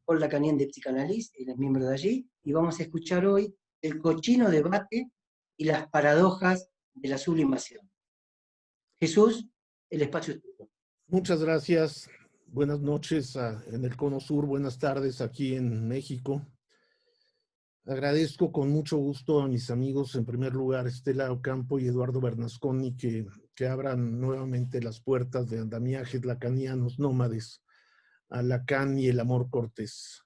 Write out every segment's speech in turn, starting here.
École Lacanienne de Psicanálisis, él es miembro de allí, y vamos a escuchar hoy el cochino debate y las paradojas de la sublimación. Jesús, el espacio es tuyo. Muchas gracias. Buenas noches en el Cono Sur, buenas tardes aquí en México. Agradezco con mucho gusto a mis amigos, en primer lugar, Estela Ocampo y Eduardo Bernasconi, que abran nuevamente las puertas de andamiajes lacanianos nómades a Lacan y el amor cortés.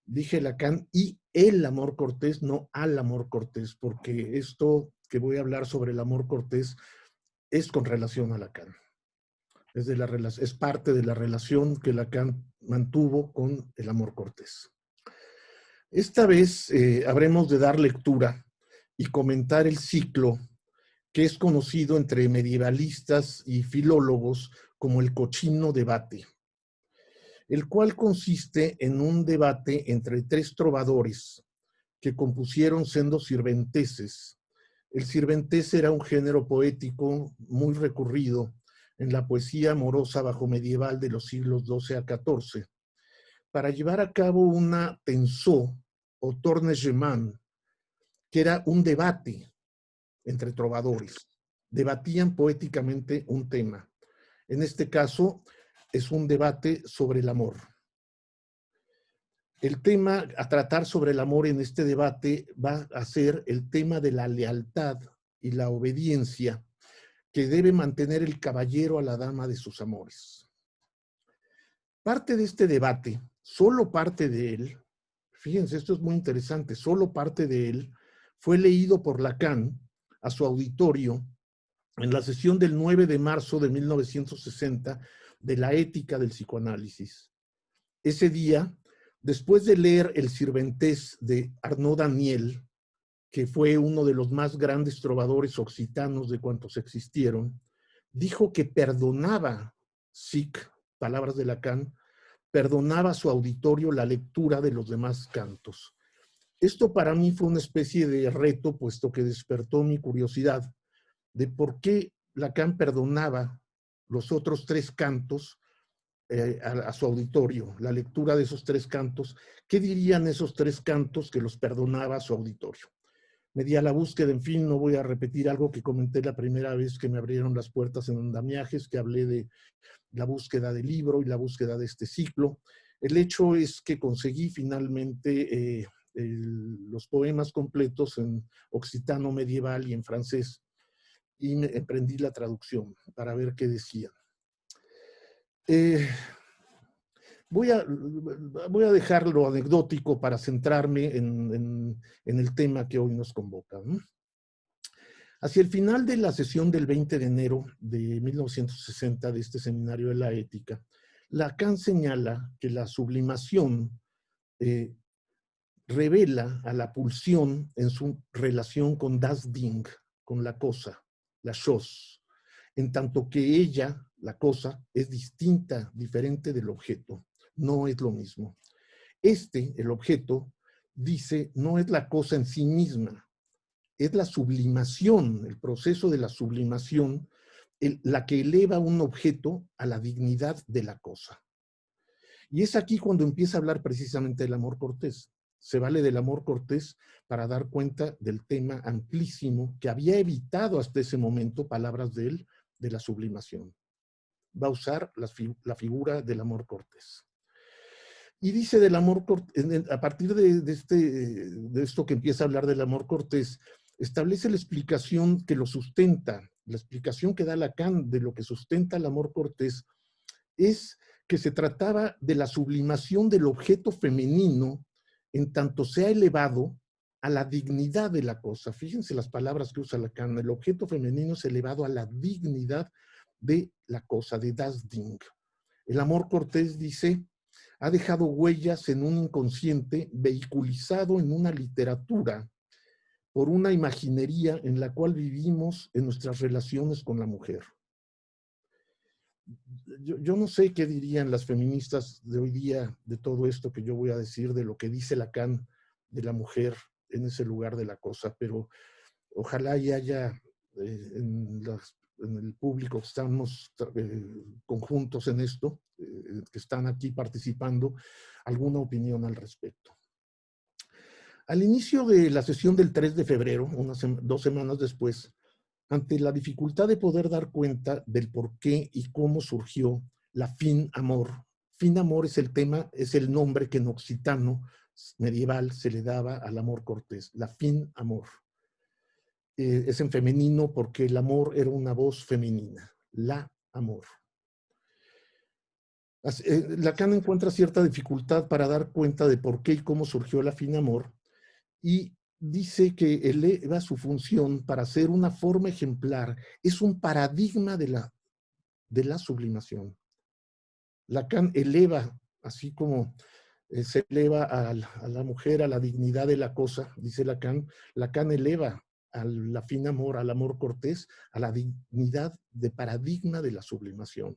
Dije Lacan y el amor cortés, no al amor cortés, porque esto que voy a hablar sobre el amor cortés es con relación a Lacan. Es parte de la relación que Lacan mantuvo con el amor cortés. Esta vez habremos de dar lectura y comentar el ciclo que es conocido entre medievalistas y filólogos como el cochino debate, el cual consiste en un debate entre tres trovadores que compusieron sendos sirventeses. El sirventese era un género poético muy recurrido en la poesía amorosa bajo medieval de los siglos XII a XIV, para llevar a cabo una tensó o tournegement, que era un debate entre trovadores. Debatían poéticamente un tema. En este caso, es un debate sobre el amor. El tema a tratar sobre el amor en este debate va a ser el tema de la lealtad y la obediencia que debe mantener el caballero a la dama de sus amores. Parte de este debate, solo parte de él, fíjense, esto es muy interesante, solo parte de él fue leído por Lacan a su auditorio en la sesión del 9 de marzo de 1960 de la Ética del Psicoanálisis. Ese día, después de leer El Sirventés de Arnaud Daniel, que fue uno de los más grandes trovadores occitanos de cuantos existieron, dijo que perdonaba, sic, palabras de Lacan, perdonaba a su auditorio la lectura de los demás cantos. Esto para mí fue una especie de reto, puesto que despertó mi curiosidad de por qué Lacan perdonaba los otros tres cantos a su auditorio, la lectura de esos tres cantos. ¿Qué dirían esos tres cantos que los perdonaba a su auditorio? Me di a la búsqueda, en fin, no voy a repetir algo que comenté la primera vez que me abrieron las puertas en andamiajes, que hablé de la búsqueda del libro y la búsqueda de este ciclo. El hecho es que conseguí finalmente los poemas completos en occitano medieval y en francés, y me emprendí la traducción para ver qué decían. Voy a dejar lo anecdótico para centrarme en el tema que hoy nos convoca, ¿no? Hacia el final de la sesión del 20 de enero de 1960 de este seminario de la ética, Lacan señala que la sublimación revela a la pulsión en su relación con das Ding, con la cosa, la chose, en tanto que ella, la cosa, es distinta, diferente del objeto, no es lo mismo. El objeto, dice, no es la cosa en sí misma, es la sublimación, el proceso de la sublimación, la que eleva un objeto a la dignidad de la cosa. Y es aquí cuando empieza a hablar precisamente del amor cortés. Se vale del amor cortés para dar cuenta del tema amplísimo que había evitado hasta ese momento, palabras de él, de la sublimación. Va a usar la figura del amor cortés. Y dice del amor cortés, a partir de esto que empieza a hablar del amor cortés, establece la explicación que lo sustenta, la explicación que da Lacan de lo que sustenta el amor cortés, es que se trataba de la sublimación del objeto femenino en tanto sea elevado a la dignidad de la cosa. Fíjense las palabras que usa Lacan. El objeto femenino es elevado a la dignidad de la cosa, de das Ding. El amor cortés, dice, ha dejado huellas en un inconsciente vehiculizado en una literatura por una imaginería en la cual vivimos en nuestras relaciones con la mujer. Yo no sé qué dirían las feministas de hoy día de todo esto que yo voy a decir, de lo que dice Lacan de la mujer en ese lugar de la cosa, pero ojalá y haya en en el público que estamos conjuntos en esto, que están aquí participando, alguna opinión al respecto. Al inicio de la sesión del 3 de febrero, 2 semanas después, ante la dificultad de poder dar cuenta del por qué y cómo surgió la fin amor. Fin amor es el tema, es el nombre que en occitano medieval se le daba al amor cortés, la fin amor. Es en femenino porque el amor era una voz femenina, la amor. Lacan encuentra cierta dificultad para dar cuenta de por qué y cómo surgió la fin amor y dice que eleva su función para ser una forma ejemplar, es un paradigma de la sublimación. Lacan eleva, así como se eleva a la mujer a la dignidad de la cosa, dice Lacan, Lacan eleva a la fin amor, al amor cortés, a la dignidad de paradigma de la sublimación.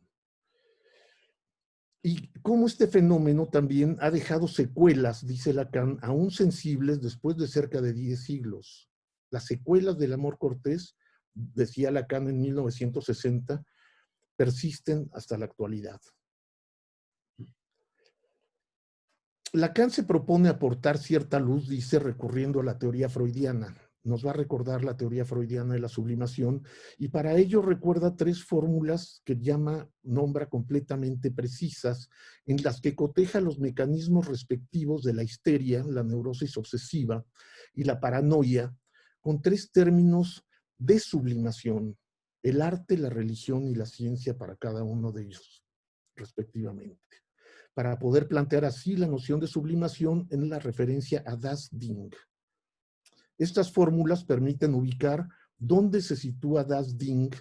Y cómo este fenómeno también ha dejado secuelas, dice Lacan, aún sensibles después de cerca de 10 siglos. Las secuelas del amor cortés, decía Lacan en 1960, persisten hasta la actualidad. Lacan se propone aportar cierta luz, dice, recurriendo a la teoría freudiana. Nos va a recordar la teoría freudiana de la sublimación y para ello recuerda 3 fórmulas que nombra completamente precisas, en las que coteja los mecanismos respectivos de la histeria, la neurosis obsesiva y la paranoia, con 3 términos de sublimación: el arte, la religión y la ciencia para cada uno de ellos, respectivamente, para poder plantear así la noción de sublimación en la referencia a Das Ding. Estas fórmulas permiten ubicar dónde se sitúa Das Ding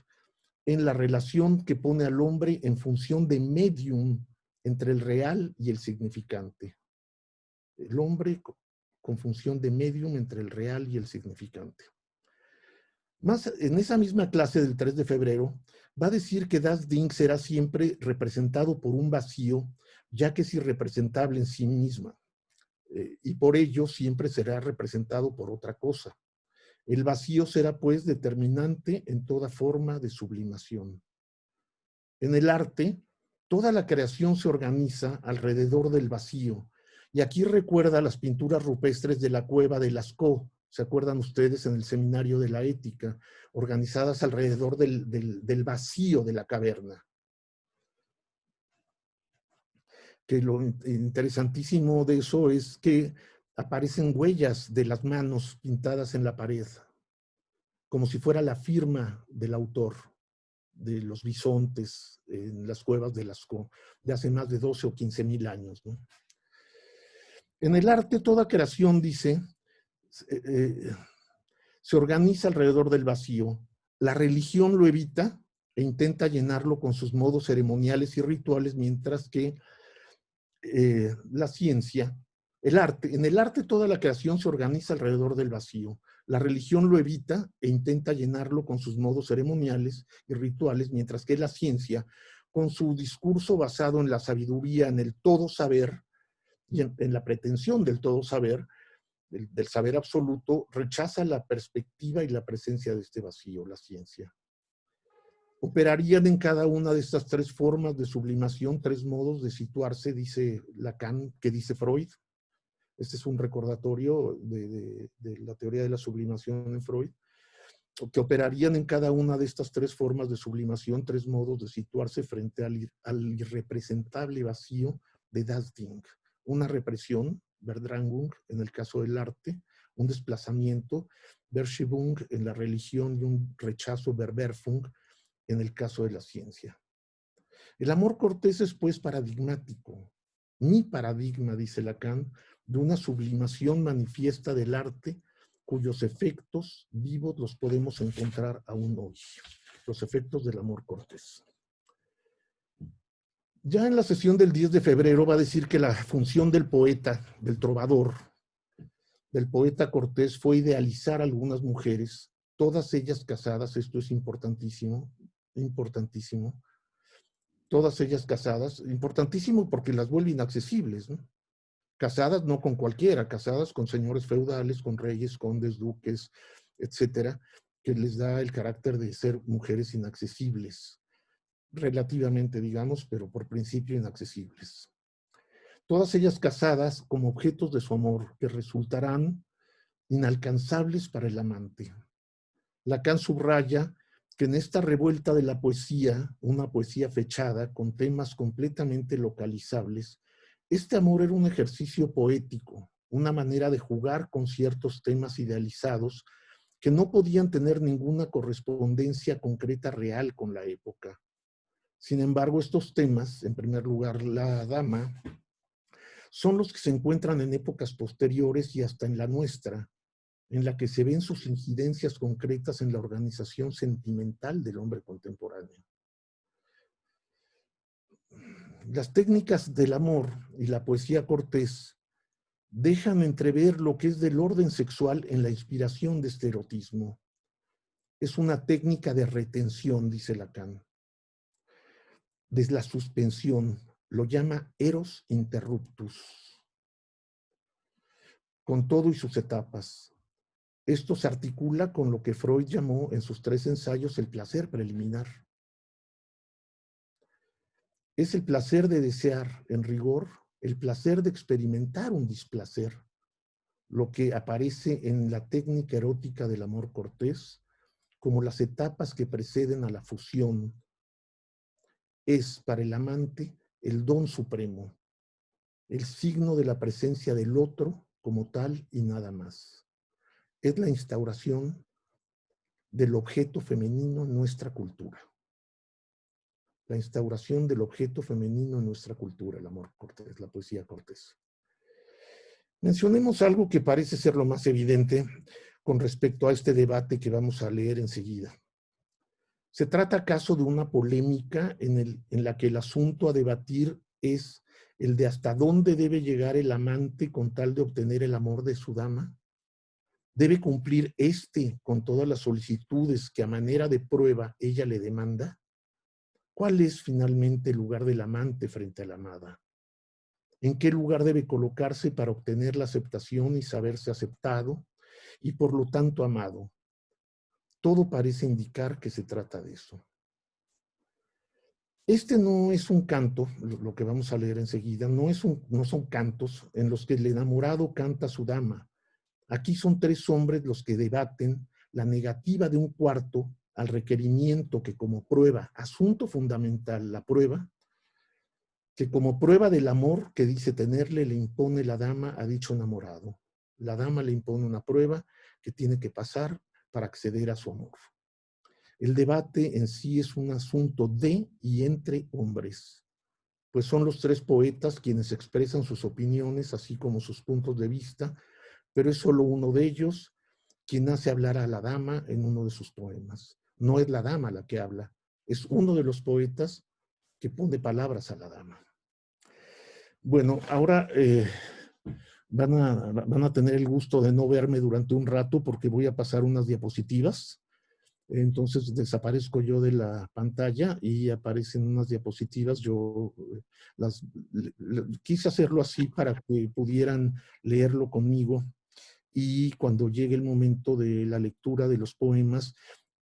en la relación que pone al hombre en función de medium entre el real y el significante. El hombre con función de medium entre el real y el significante. Más, en esa misma clase del 3 de febrero, va a decir que Das Ding será siempre representado por un vacío, ya que es irrepresentable en sí misma. Y por ello siempre será representado por otra cosa. El vacío será pues determinante en toda forma de sublimación. En el arte, toda la creación se organiza alrededor del vacío. Y aquí recuerda las pinturas rupestres de la cueva de Lascaux, ¿se acuerdan ustedes en el seminario de la ética? Organizadas alrededor del vacío de la caverna. Que lo interesantísimo de eso es que aparecen huellas de las manos pintadas en la pared, como si fuera la firma del autor de los bisontes en las cuevas de Lascaux, de hace más de 12 o 15 mil años, ¿no? En el arte, toda creación, dice, se organiza alrededor del vacío. La religión lo evita e intenta llenarlo con sus modos ceremoniales y rituales, mientras que la ciencia, en el arte toda la creación se organiza alrededor del vacío. La religión lo evita e intenta llenarlo con sus modos ceremoniales y rituales, mientras que la ciencia, con su discurso basado en la sabiduría, en el todo saber y en la pretensión del todo saber, del saber absoluto, rechaza la perspectiva y la presencia de este vacío, la ciencia. Operarían en cada una de estas 3 formas de sublimación 3 modos de situarse, dice Lacan, que dice Freud. Este es un recordatorio de la teoría de la sublimación en Freud, que operarían en cada una de estas 3 formas de sublimación 3 modos de situarse frente al irrepresentable vacío de Das Ding. Una represión, Verdrängung, en el caso del arte, un desplazamiento, Verschiebung, en la religión, y un rechazo, Verwerfung, en el caso de la ciencia. El amor cortés es pues paradigmático. Mi paradigma, dice Lacan, de una sublimación manifiesta del arte cuyos efectos vivos los podemos encontrar aún hoy. Los efectos del amor cortés. Ya en la sesión del 10 de febrero va a decir que la función del poeta, del trovador, del poeta cortés fue idealizar a algunas mujeres, todas ellas casadas, esto es importantísimo, importantísimo, todas ellas casadas, importantísimo porque las vuelve inaccesibles, ¿no? Casadas no con cualquiera, casadas con señores feudales, con reyes, condes, duques, etcétera, que les da el carácter de ser mujeres inaccesibles, relativamente, digamos, pero por principio inaccesibles. Todas ellas casadas como objetos de su amor, que resultarán inalcanzables para el amante. Lacan subraya que en esta revuelta de la poesía, una poesía fechada con temas completamente localizables, este amor era un ejercicio poético, una manera de jugar con ciertos temas idealizados que no podían tener ninguna correspondencia concreta real con la época. Sin embargo, estos temas, en primer lugar, la dama, son los que se encuentran en épocas posteriores y hasta en la nuestra, en la que se ven sus incidencias concretas en la organización sentimental del hombre contemporáneo. Las técnicas del amor y la poesía cortés dejan entrever lo que es del orden sexual en la inspiración de este erotismo. Es una técnica de retención, dice Lacan. Desde la suspensión, lo llama eros interruptus, con todo y sus etapas. Esto se articula con lo que Freud llamó en sus 3 ensayos el placer preliminar. Es el placer de desear, en rigor, el placer de experimentar un displacer, lo que aparece en la técnica erótica del amor cortés como las etapas que preceden a la fusión. Es para el amante el don supremo, el signo de la presencia del otro como tal y nada más. Es la instauración del objeto femenino en nuestra cultura. La instauración del objeto femenino en nuestra cultura, el amor cortés, la poesía cortés. Mencionemos algo que parece ser lo más evidente con respecto a este debate que vamos a leer enseguida. ¿Se trata acaso de una polémica en la que el asunto a debatir es el de hasta dónde debe llegar el amante con tal de obtener el amor de su dama? ¿Debe cumplir con todas las solicitudes que a manera de prueba ella le demanda? ¿Cuál es finalmente el lugar del amante frente a la amada? ¿En qué lugar debe colocarse para obtener la aceptación y saberse aceptado y por lo tanto amado? Todo parece indicar que se trata de eso. Este no es un canto, lo que vamos a leer enseguida, no son cantos en los que el enamorado canta a su dama. Aquí son 3 hombres los que debaten la negativa de un cuarto al requerimiento que como prueba, asunto fundamental, la prueba, que como prueba del amor que dice tenerle, le impone la dama a dicho enamorado. La dama le impone una prueba que tiene que pasar para acceder a su amor. El debate en sí es un asunto de y entre hombres, pues son los 3 poetas quienes expresan sus opiniones, así como sus puntos de vista, pero es solo uno de ellos quien hace hablar a la dama en uno de sus poemas. No es la dama la que habla, es uno de los poetas que pone palabras a la dama. Bueno, ahora van a tener el gusto de no verme durante un rato porque voy a pasar unas diapositivas. Entonces desaparezco yo de la pantalla y aparecen unas diapositivas. Yo quise hacerlo así para que pudieran leerlo conmigo y cuando llegue el momento de la lectura de los poemas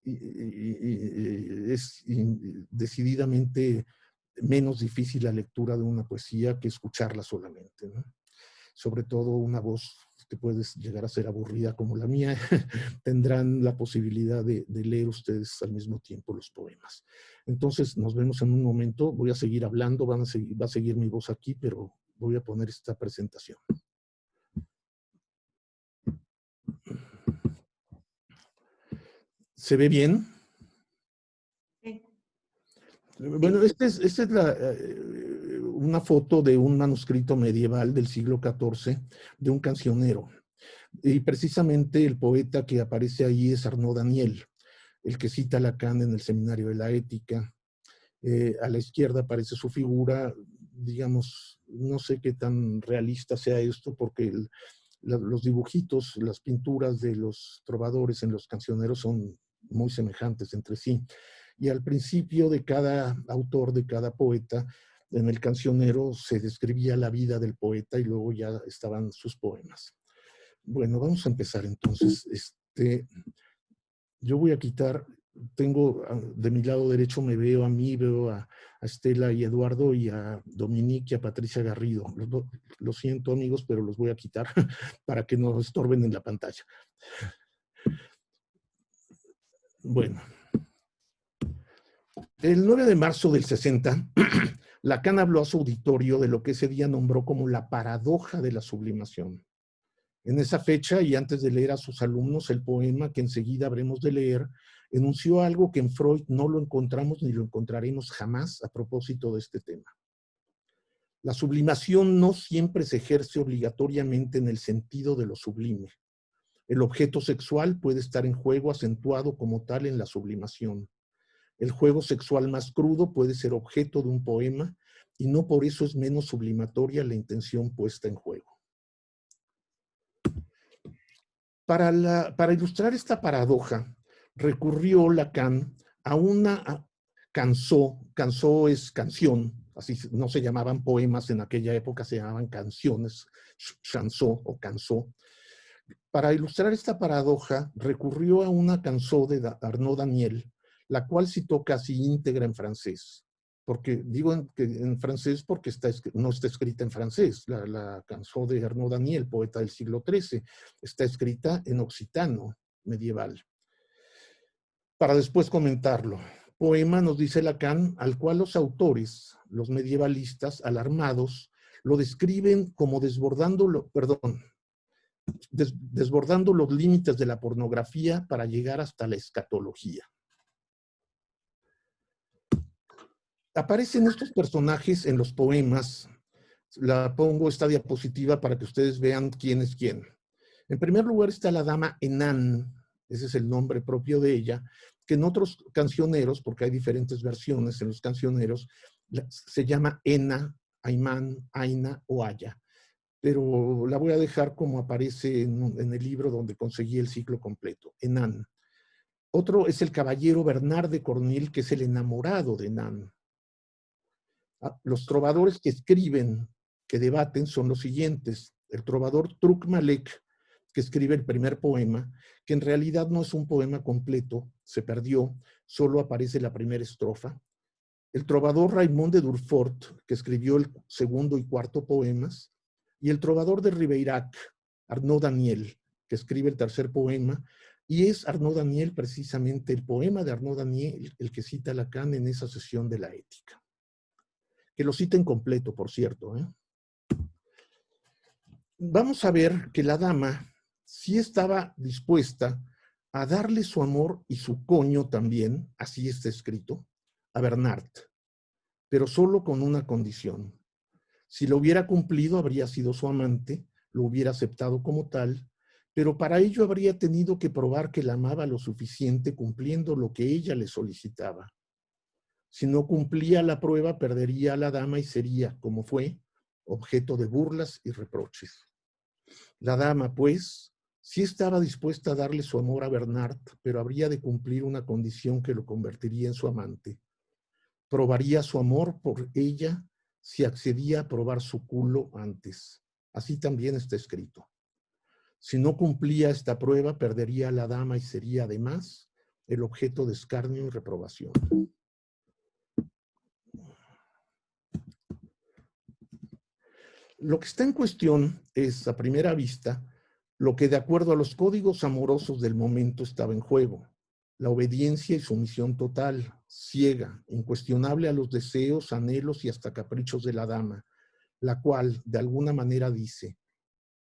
es decididamente menos difícil la lectura de una poesía que escucharla solamente, ¿no? Sobre todo una voz que puede llegar a ser aburrida como la mía, tendrán la posibilidad de leer ustedes al mismo tiempo los poemas. Entonces, nos vemos en un momento. Voy a seguir hablando, va a seguir mi voz aquí, pero voy a poner esta presentación. ¿Se ve bien? Sí. Bueno, esta es una foto de un manuscrito medieval del siglo XIV de un cancionero. Y precisamente el poeta que aparece ahí es Arnaud Daniel, el que cita a Lacan en el Seminario de la Ética. A la izquierda aparece su figura, digamos, no sé qué tan realista sea esto, porque los dibujitos, las pinturas de los trovadores en los cancioneros son muy semejantes entre sí. Y al principio de cada autor, de cada poeta, en el cancionero se describía la vida del poeta y luego ya estaban sus poemas. Bueno, vamos a empezar entonces. yo voy a quitar, tengo de mi lado derecho, me veo a mí, veo a Estela y Eduardo y a Dominique y a Patricia Garrido. Lo siento, amigos, pero los voy a quitar para que no estorben en la pantalla. Bueno, el 9 de marzo del 60, Lacan habló a su auditorio de lo que ese día nombró como la paradoja de la sublimación. En esa fecha, y antes de leer a sus alumnos el poema que enseguida habremos de leer, enunció algo que en Freud no lo encontramos ni lo encontraremos jamás a propósito de este tema. La sublimación no siempre se ejerce obligatoriamente en el sentido de lo sublime. El objeto sexual puede estar en juego acentuado como tal en la sublimación. El juego sexual más crudo puede ser objeto de un poema y no por eso es menos sublimatoria la intención puesta en juego. Para ilustrar esta paradoja, recurrió Lacan a una canzó es canción, así no se llamaban poemas en aquella época, se llamaban canciones, chanson o canzó. Para ilustrar esta paradoja, recurrió a una canzó de Arnaud Daniel, la cual citó casi íntegra en francés. Porque digo en francés porque no está escrita en francés. La canción de Arnaud Daniel, poeta del siglo XIII, está escrita en occitano medieval. Para después comentarlo. Poema, nos dice Lacan, al cual los autores, los medievalistas, alarmados, lo describen como desbordando los límites de la pornografía para llegar hasta la escatología. Aparecen estos personajes en los poemas. La pongo esta diapositiva para que ustedes vean quién es quién. En primer lugar está la dama Enan, ese es el nombre propio de ella, que en otros cancioneros, porque hay diferentes versiones en los cancioneros, se llama Ena, Aimán, Aina o Aya. Pero la voy a dejar como aparece en el libro donde conseguí el ciclo completo, Enan. Otro es el caballero Bernard de Cornille, que es el enamorado de Enan. Los trovadores que escriben, que debaten, son los siguientes. El trovador Truc Malek, que escribe el primer poema, que en realidad no es un poema completo, se perdió, solo aparece la primera estrofa. El trovador Raymond de Durfort, que escribió el segundo y cuarto poemas. Y el trovador de Ribeirac, Arnaud Daniel, que escribe el tercer poema. Y es Arnaud Daniel, precisamente el poema de Arnaud Daniel, el que cita Lacan en esa sesión de la ética. Que lo cita en completo, por cierto. Vamos a ver que la dama sí estaba dispuesta a darle su amor y su coño también, así está escrito, a Bernard, pero solo con una condición. Si lo hubiera cumplido, habría sido su amante, lo hubiera aceptado como tal, pero para ello habría tenido que probar que la amaba lo suficiente cumpliendo lo que ella le solicitaba. Si no cumplía la prueba, perdería a la dama y sería, como fue, objeto de burlas y reproches. La dama, pues, sí estaba dispuesta a darle su amor a Bernard, pero habría de cumplir una condición que lo convertiría en su amante. Probaría su amor por ella si accedía a probar su culo antes. Así también está escrito. Si no cumplía esta prueba, perdería a la dama y sería, además, el objeto de escarnio y reprobación. Lo que está en cuestión es, a primera vista, lo que de acuerdo a los códigos amorosos del momento estaba en juego. La obediencia y sumisión total, ciega, incuestionable a los deseos, anhelos y hasta caprichos de la dama, la cual, de alguna manera, dice,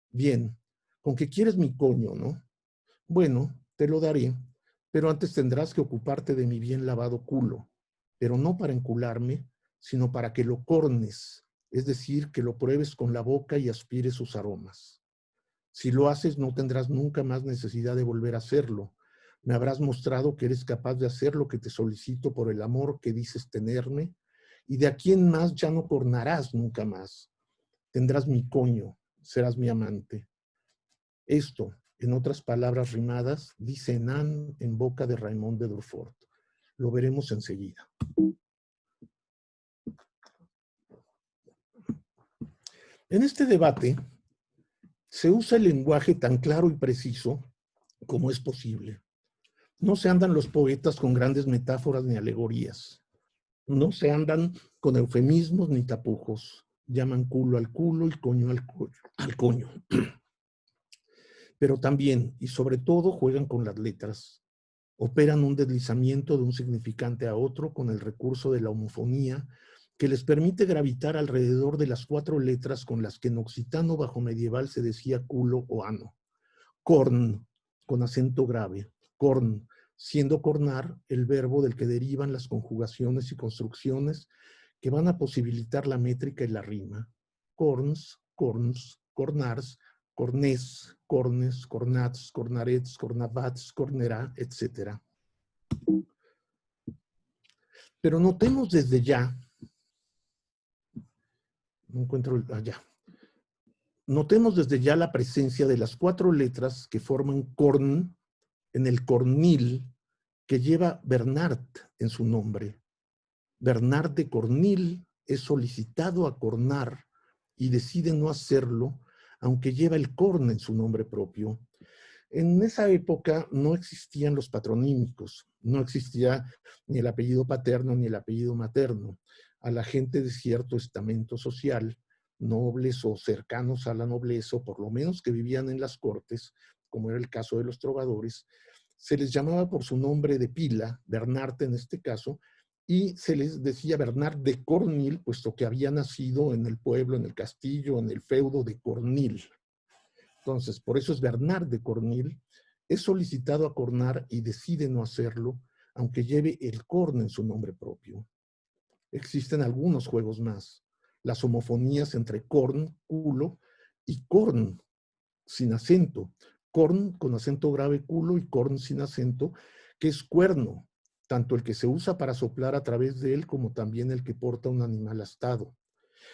bien, con que quieres mi coño, ¿no? Bueno, te lo daré, pero antes tendrás que ocuparte de mi bien lavado culo, pero no para encularme, sino para que lo cornes, es decir, que lo pruebes con la boca y aspires sus aromas. Si lo haces, no tendrás nunca más necesidad de volver a hacerlo. Me habrás mostrado que eres capaz de hacer lo que te solicito por el amor que dices tenerme, y de aquí en más ya no cornarás nunca más. Tendrás mi coño, serás mi amante. Esto, en otras palabras rimadas, dice Enan en boca de Raymond de Durfort. Lo veremos enseguida. En este debate se usa el lenguaje tan claro y preciso como es posible. No se andan los poetas con grandes metáforas ni alegorías. No se andan con eufemismos ni tapujos. Llaman culo al culo y coño al coño. Pero también, y sobre todo, juegan con las letras. Operan un deslizamiento de un significante a otro con el recurso de la homofonía, que les permite gravitar alrededor de las 4 letras con las que en occitano bajo medieval se decía culo o ano. Corn, con acento grave. Corn, siendo cornar el verbo del que derivan las conjugaciones y construcciones que van a posibilitar la métrica y la rima. Corns, corns, cornars, cornés, cornes, cornats, cornarets, cornabats, cornerá, etc. Pero notemos desde ya, no encuentro allá, notemos desde ya la presencia de las 4 letras que forman corn en el cornil que lleva Bernard en su nombre. Bernard de Cornil es solicitado a cornar y decide no hacerlo, aunque lleva el corn en su nombre propio. En esa época no existían los patronímicos, no existía ni el apellido paterno ni el apellido materno. A la gente de cierto estamento social, nobles o cercanos a la nobleza, o por lo menos que vivían en las cortes, como era el caso de los trovadores, se les llamaba por su nombre de pila, Bernard en este caso, y se les decía Bernard de Cornil, puesto que había nacido en el pueblo, en el castillo, en el feudo de Cornil. Entonces, por eso es Bernard de Cornil, es solicitado a cornar y decide no hacerlo, aunque lleve el corn en su nombre propio. Existen algunos juegos más. Las homofonías entre corn, culo, y corn, sin acento. Corn con acento grave, culo, y corn sin acento, que es cuerno, tanto el que se usa para soplar a través de él como también el que porta un animal astado.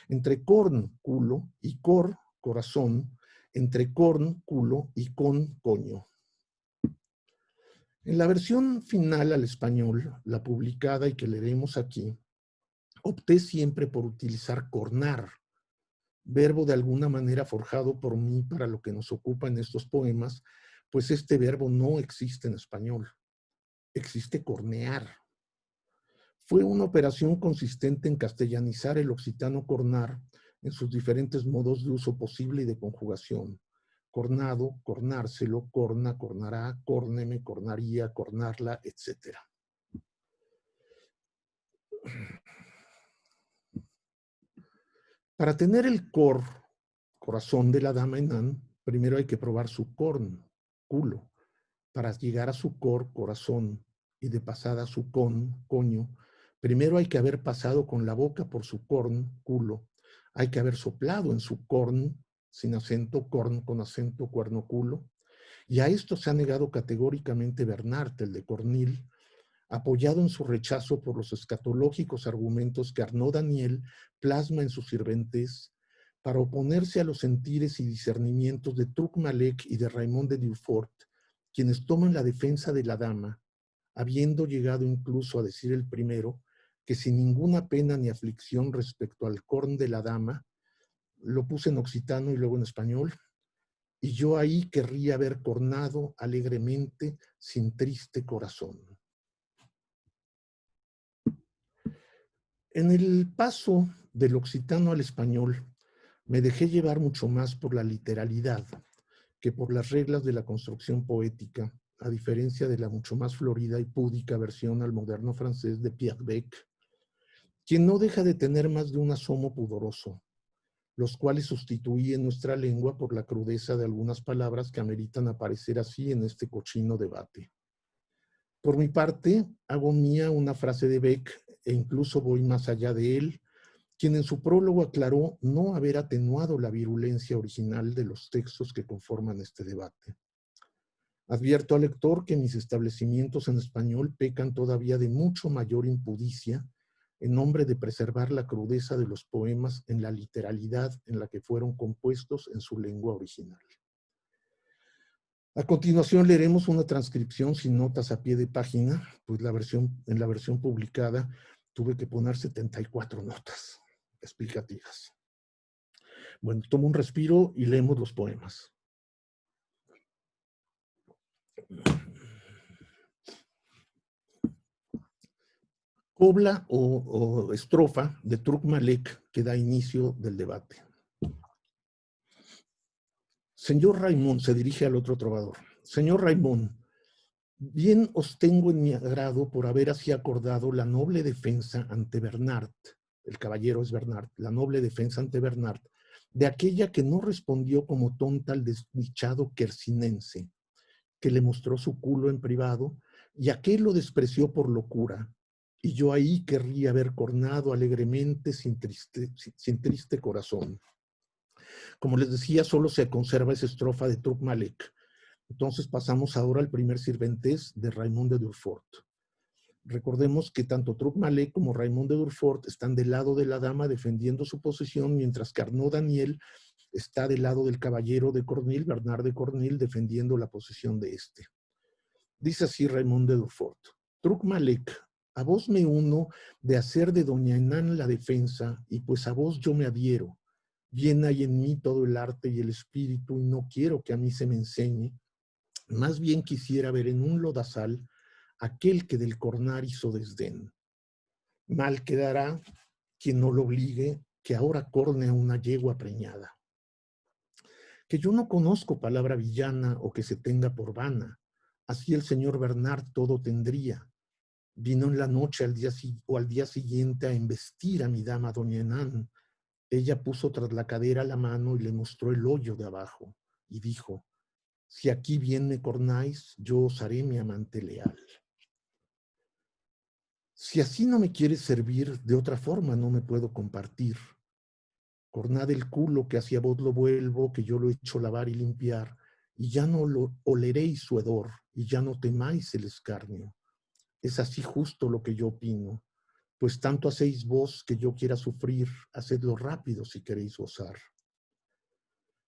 Entre corn, culo, y cor, corazón, entre corn, culo, y con, coño. En la versión final al español, la publicada y que leeremos aquí, opté siempre por utilizar cornar, verbo de alguna manera forjado por mí para lo que nos ocupa en estos poemas, pues este verbo no existe en español. Existe cornear. Fue una operación consistente en castellanizar el occitano cornar en sus diferentes modos de uso posible y de conjugación. Cornado, cornárselo, corna, cornará, córneme, cornaría, cornarla, etc. Para tener el cor, corazón de la dama enán, primero hay que probar su corn, culo. Para llegar a su cor, corazón, y de pasada a su con, coño, primero hay que haber pasado con la boca por su corn, culo. Hay que haber soplado en su corn, sin acento, corn con acento, cuerno, culo. Y a esto se ha negado categóricamente Bernard, el de Cornil, apoyado en su rechazo por los escatológicos argumentos que Arnaud Daniel plasma en sus Sirventes, para oponerse a los sentires y discernimientos de Truc-Malek y de Raymond de Durfort, quienes toman la defensa de la dama, habiendo llegado incluso a decir el primero que sin ninguna pena ni aflicción respecto al corn de la dama, lo puse en occitano y luego en español, y yo ahí querría haber cornado alegremente sin triste corazón. En el paso del occitano al español, me dejé llevar mucho más por la literalidad que por las reglas de la construcción poética, a diferencia de la mucho más florida y púdica versión al moderno francés de Pierre Bec, quien no deja de tener más de un asomo pudoroso, los cuales sustituí en nuestra lengua por la crudeza de algunas palabras que ameritan aparecer así en este cochino debate. Por mi parte, hago mía una frase de Bec e incluso voy más allá de él, quien en su prólogo aclaró no haber atenuado la virulencia original de los textos que conforman este debate. Advierto al lector que mis establecimientos en español pecan todavía de mucho mayor impudicia en nombre de preservar la crudeza de los poemas en la literalidad en la que fueron compuestos en su lengua original. A continuación leeremos una transcripción sin notas a pie de página, pues en la versión publicada tuve que poner 74 notas explicativas. Bueno, tomo un respiro y leemos los poemas. copla o estrofa de Truc-Malek que da inicio del debate. Señor Raimón, se dirige al otro trovador. Señor Raimón, bien os tengo en mi agrado por haber así acordado la noble defensa ante Bernard, el caballero es Bernard, la noble defensa ante Bernard, de aquella que no respondió como tonta al desdichado quercinense, que le mostró su culo en privado, y aquel lo despreció por locura, y yo ahí querría haber cornado alegremente sin triste corazón. Como les decía, solo se conserva esa estrofa de Truc-Malek. Entonces pasamos ahora al primer sirventés de Raimond de Durfort. Recordemos que tanto Truc-Malek como Raimond de Durfort están del lado de la dama defendiendo su posición, mientras que Arnaud Daniel está del lado del caballero de Cornil, Bernard de Cornil, defendiendo la posición de este. Dice así Raimond de Durfort: Truc-Malek, a vos me uno de hacer de doña Henán la defensa, y pues a vos yo me adhiero. Bien hay en mí todo el arte y el espíritu, y no quiero que a mí se me enseñe. Más bien quisiera ver en un lodazal aquel que del cornar hizo desdén. Mal quedará quien no lo obligue, que ahora corne a una yegua preñada. Que yo no conozco palabra villana o que se tenga por vana. Así el señor Bernard todo tendría. Vino en la noche al día siguiente a embestir a mi dama doña Henán. Ella puso tras la cadera la mano y le mostró el hoyo de abajo y dijo: si aquí bien me cornáis, yo os haré mi amante leal. Si así no me quieres servir, de otra forma no me puedo compartir. Cornad el culo que hacia vos lo vuelvo, que yo lo echo lavar y limpiar, y ya no lo oleréis su hedor, y ya no temáis el escarnio. Es así justo lo que yo opino, pues tanto hacéis vos que yo quiera sufrir, hacedlo rápido si queréis gozar.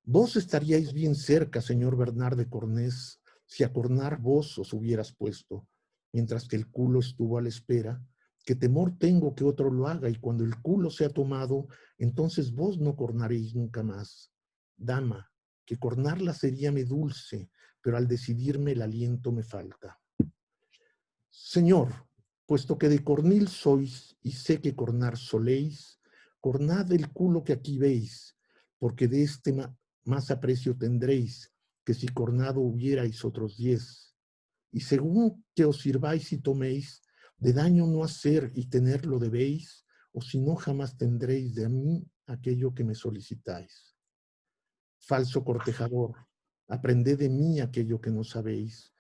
Vos estaríais bien cerca, señor Bernard de Cornés, si a cornar vos os hubieras puesto, mientras que el culo estuvo a la espera, que temor tengo que otro lo haga, y cuando el culo sea tomado, entonces vos no cornaréis nunca más. Dama, que cornarla seríame dulce, pero al decidirme el aliento me falta. Señor, puesto que de cornil sois, y sé que cornar soléis, cornad el culo que aquí veis, porque de este más aprecio tendréis, que si cornado hubierais otros 10. Y según que os sirváis y toméis, de daño no hacer y tenerlo debéis, o si no jamás tendréis de mí aquello que me solicitáis. Falso cortejador, aprended de mí aquello que no sabéis.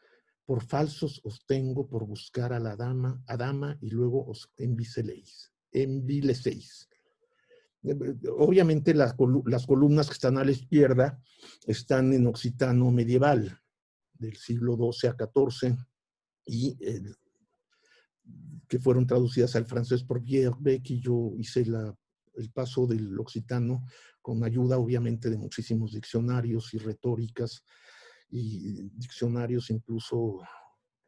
Por falsos os tengo por buscar a la dama, y luego os envilecéis. Obviamente las columnas que están a la izquierda están en occitano medieval, del siglo XII a XIV, y que fueron traducidas al francés por Pierre Bec, y yo hice el paso del occitano con ayuda obviamente de muchísimos diccionarios y retóricas, y diccionarios, incluso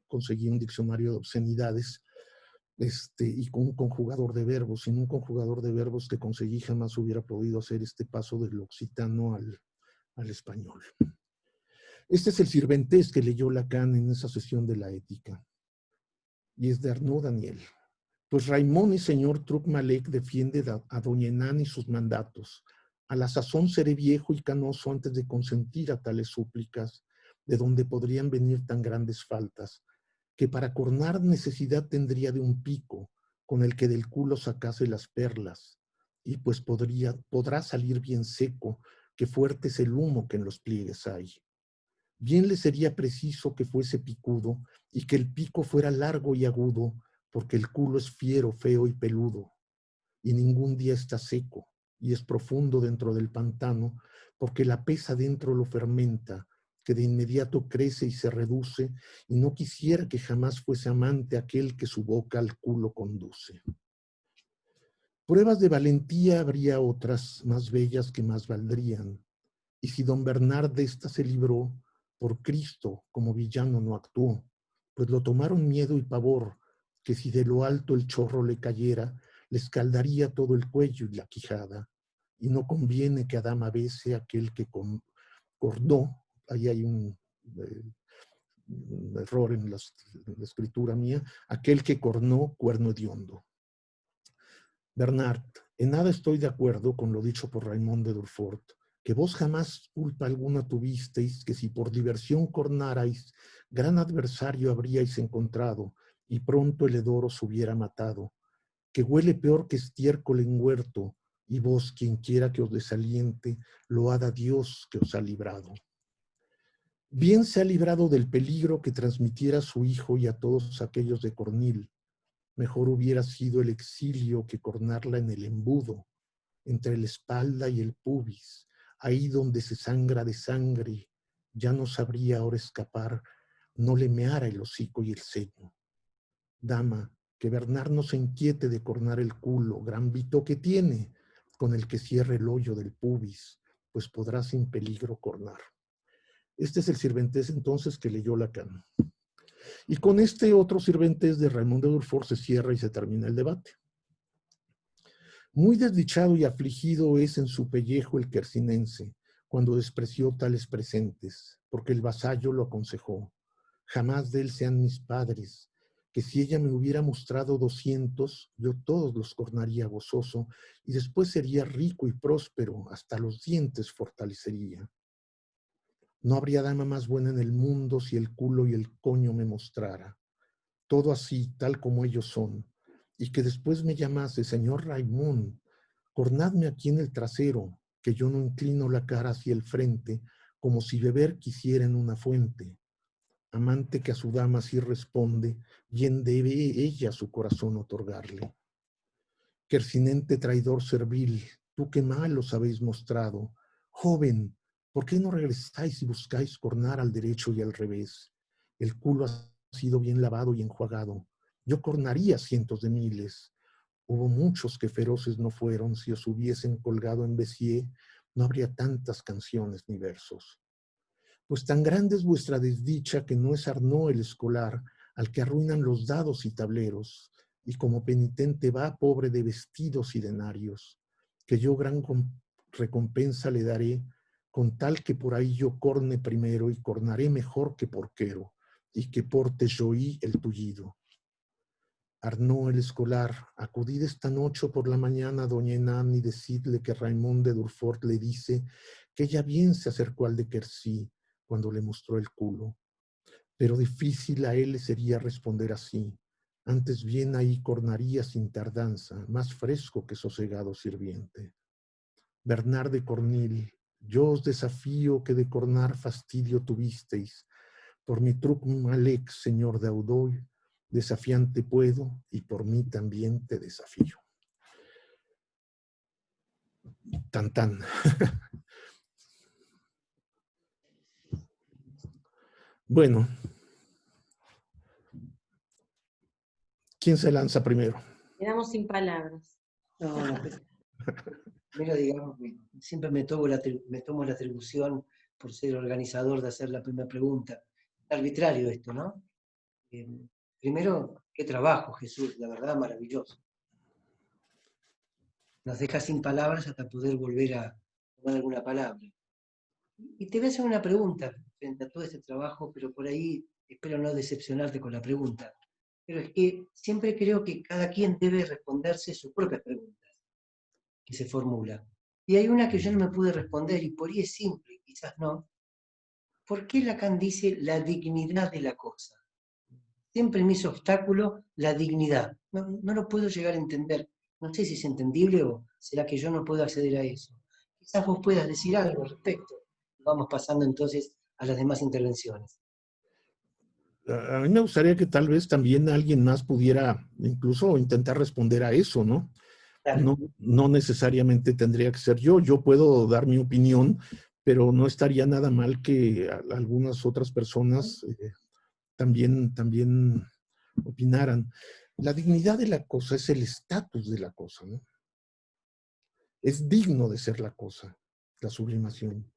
conseguí un diccionario de obscenidades, y con un conjugador de verbos. Sin un conjugador de verbos que conseguí jamás hubiera podido hacer este paso del occitano al español. Este es el sirventés que leyó Lacan en esa sesión de la ética, y es de Arnaud Daniel. Pues Raimond y señor Truc-Malek defiende a doña Henán y sus mandatos. A la sazón seré viejo y canoso antes de consentir a tales súplicas, de donde podrían venir tan grandes faltas, que para cornar necesidad tendría de un pico, con el que del culo sacase las perlas, y pues podrá salir bien seco, que fuerte es el humo que en los pliegues hay. Bien le sería preciso que fuese picudo, y que el pico fuera largo y agudo, porque el culo es fiero, feo y peludo, y ningún día está seco, y es profundo dentro del pantano, porque la pesa dentro lo fermenta, que de inmediato crece y se reduce, y no quisiera que jamás fuese amante aquel que su boca al culo conduce. Pruebas de valentía habría otras, más bellas que más valdrían, y si don Bernard de esta se libró, por Cristo como villano no actuó, pues lo tomaron miedo y pavor, que si de lo alto el chorro le cayera, le escaldaría todo el cuello y la quijada, y no conviene que a dama bese aquel que cornó. Ahí hay un error en la escritura mía, aquel que cornó cuerno hediondo. Bernard, en nada estoy de acuerdo con lo dicho por Raymond de Durfort, que vos jamás culpa alguna tuvisteis, que si por diversión cornarais, gran adversario habríais encontrado, y pronto el hedor os hubiera matado, que huele peor que estiércol en huerto, y vos, quien quiera que os desaliente, load a Dios que os ha librado. Bien se ha librado del peligro que transmitiera a su hijo y a todos aquellos de Cornil. Mejor hubiera sido el exilio que cornarla en el embudo, entre la espalda y el pubis, ahí donde se sangra de sangre, ya no sabría ahora escapar, no le meara el hocico y el seno. Dama, que Bernard no se inquiete de cornar el culo, gran vito que tiene, con el que cierre el hoyo del pubis, pues podrá sin peligro cornar. Este es el sirventés entonces que leyó Lacan. Y con este otro sirventés de Raymond de Durfort se cierra y se termina el debate. Muy desdichado y afligido es en su pellejo el quercinense, cuando despreció tales presentes, porque el vasallo lo aconsejó. Jamás de él sean mis padres, que si ella me hubiera mostrado 200, yo todos los cornaría gozoso, y después sería rico y próspero, hasta los dientes fortalecería. No habría dama más buena en el mundo si el culo y el coño me mostrara. Todo así, tal como ellos son. Y que después me llamase señor Raymond, cornadme aquí en el trasero, que yo no inclino la cara hacia el frente, como si beber quisiera en una fuente. Amante que a su dama así responde, bien debe ella su corazón otorgarle. Quercinente traidor servil, tú que mal os habéis mostrado. Joven, ¿por qué no regresáis y buscáis cornar al derecho y al revés? El culo ha sido bien lavado y enjuagado. Yo cornaría cientos de miles. Hubo muchos que feroces no fueron, si os hubiesen colgado en Béziers, no habría tantas canciones ni versos. Pues tan grande es vuestra desdicha que no es Arnaud el escolar, al que arruinan los dados y tableros, y como penitente va pobre de vestidos y denarios, que yo gran recompensa le daré, con tal que por ahí yo corne primero y cornaré mejor que porquero, y que porte Joí el tullido. Arnaud el escolar, acudid esta noche por la mañana a doña Enán y decidle que Raymond de Durfort le dice que ella bien se acercó al de Quercy cuando le mostró el culo. Pero difícil a él le sería responder así. Antes bien ahí cornaría sin tardanza, más fresco que sosegado sirviente. Bernard de Cornil, yo os desafío que de cornar fastidio tuvisteis. Por mi truc malec, señor de Audoy, desafiante puedo y por mí también te desafío. Tan tan. Bueno, ¿quién se lanza primero? Quedamos sin palabras. No, primero digamos que siempre me tomo la atribución por ser organizador de hacer la primera pregunta. Arbitrario esto, ¿no? Primero, qué trabajo, Jesús, la verdad, maravilloso. Nos deja sin palabras hasta poder volver a tomar alguna palabra. Y te voy a hacer una pregunta frente a todo este trabajo, pero por ahí espero no decepcionarte con la pregunta. Pero es que siempre creo que cada quien debe responderse sus propias preguntas que se formula. Y hay una que yo no me pude responder y por ahí es simple, quizás no. ¿Por qué Lacan dice la dignidad de la cosa? Siempre me hizo obstáculo la dignidad. No lo puedo llegar a entender. No sé si es entendible o será que yo no puedo acceder a eso. Quizás vos puedas decir algo al respecto. Vamos pasando entonces a las demás intervenciones. A mí me gustaría que tal vez también alguien más pudiera incluso intentar responder a eso, ¿no? Claro. No necesariamente tendría que ser yo. Yo puedo dar mi opinión, pero no estaría nada mal que algunas otras personas también opinaran. La dignidad de la cosa es el estatus de la cosa, ¿no? Es digno de ser la cosa, la sublimación.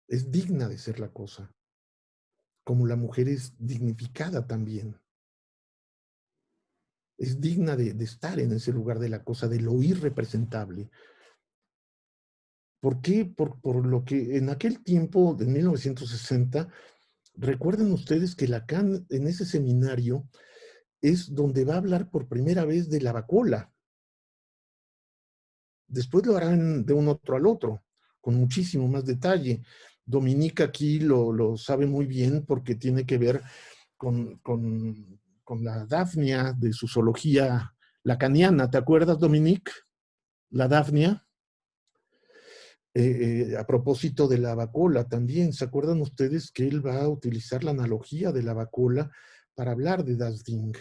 Es digna de ser la cosa. Como la mujer es dignificada también. Es digna de estar en ese lugar de la cosa, de lo irrepresentable. ¿Por qué? Por lo que en aquel tiempo, de 1960, recuerden ustedes que Lacan en ese seminario es donde va a hablar por primera vez de la vacola. después lo harán de un otro al otro, con muchísimo más detalle. Dominique aquí lo sabe muy bien porque tiene que ver con la Dafnia de su zoología lacaniana. ¿Te acuerdas, Dominique? La Dafnia. A propósito de la vacola también, ¿se acuerdan ustedes que él va a utilizar la analogía de la vacola para hablar de das Ding,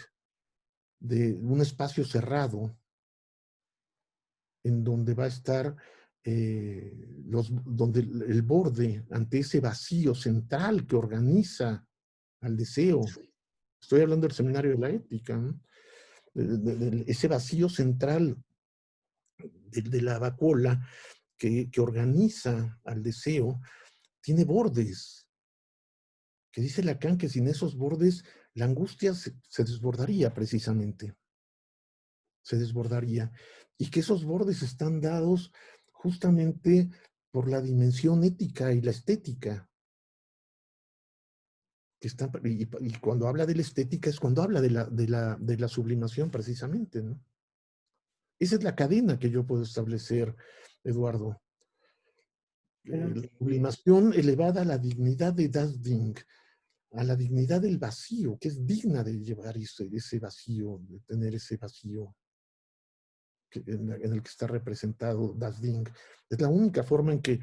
de un espacio cerrado en donde va a estar donde el borde ante ese vacío central que organiza al deseo? Estoy hablando del seminario de la ética, ¿no? Ese vacío central de la vacola que organiza al deseo, tiene bordes, que dice Lacan que sin esos bordes la angustia se desbordaría precisamente, se desbordaría, y que esos bordes están dados justamente por la dimensión ética y la estética. Que están, y cuando habla de la estética es cuando habla de la sublimación precisamente, ¿no? Esa es la cadena que yo puedo establecer, Eduardo. La sublimación elevada a la dignidad de das Ding, a la dignidad del vacío, que es digna de llevar ese vacío, de tener ese vacío en el que está representado das Ding. Es la única forma en que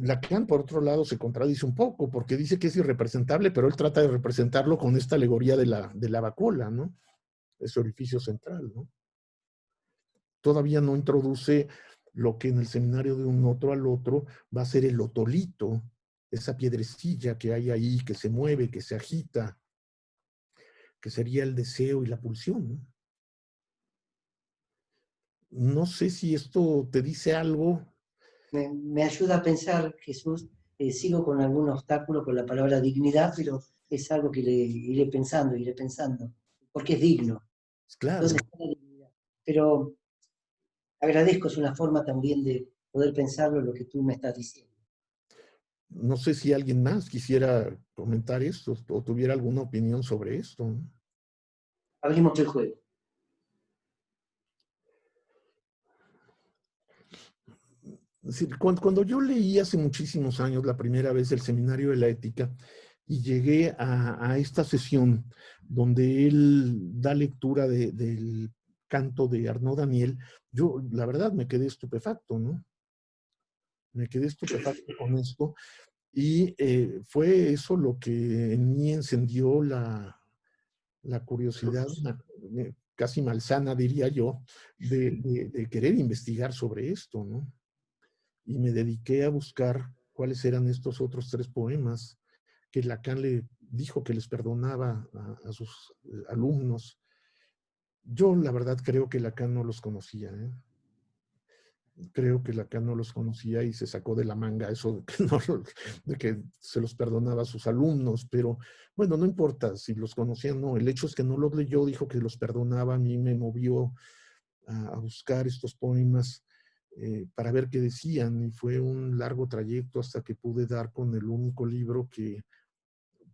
Lacan, por otro lado, se contradice un poco, porque dice que es irrepresentable, pero él trata de representarlo con esta alegoría de la vacola, ¿no? Ese orificio central, ¿no? Todavía no introduce lo que en el seminario de un otro al otro va a ser el otolito, esa piedrecilla que hay ahí, que se mueve, que se agita, que sería el deseo y la pulsión, ¿no? No sé si esto te dice algo. Me ayuda a pensar, Jesús, sigo con algún obstáculo con la palabra dignidad, pero es algo que le iré pensando, porque es digno. Claro. ¿Dónde está la dignidad? Pero agradezco, es una forma también de poder pensarlo lo que tú me estás diciendo. No sé si alguien más quisiera comentar esto o tuviera alguna opinión sobre esto, ¿no? Abrimos el juego. Es decir, cuando yo leí hace muchísimos años la primera vez el Seminario de la Ética y llegué a esta sesión donde él da lectura del canto de Arnaud Daniel, yo la verdad me quedé estupefacto, ¿no? Me quedé estupefacto con esto y fue eso lo que en mí encendió la curiosidad, casi malsana diría yo, de querer investigar sobre esto, ¿no? Y me dediqué a buscar cuáles eran estos otros 3 poemas que Lacan le dijo que les perdonaba a sus alumnos. Yo, la verdad, creo que Lacan no los conocía, ¿eh? Creo que Lacan no los conocía y se sacó de la manga eso de que se los perdonaba a sus alumnos, pero bueno, no importa si los conocían o no, el hecho es que no los leyó, dijo que los perdonaba, a mí me movió a buscar estos poemas para ver qué decían, y fue un largo trayecto hasta que pude dar con el único libro que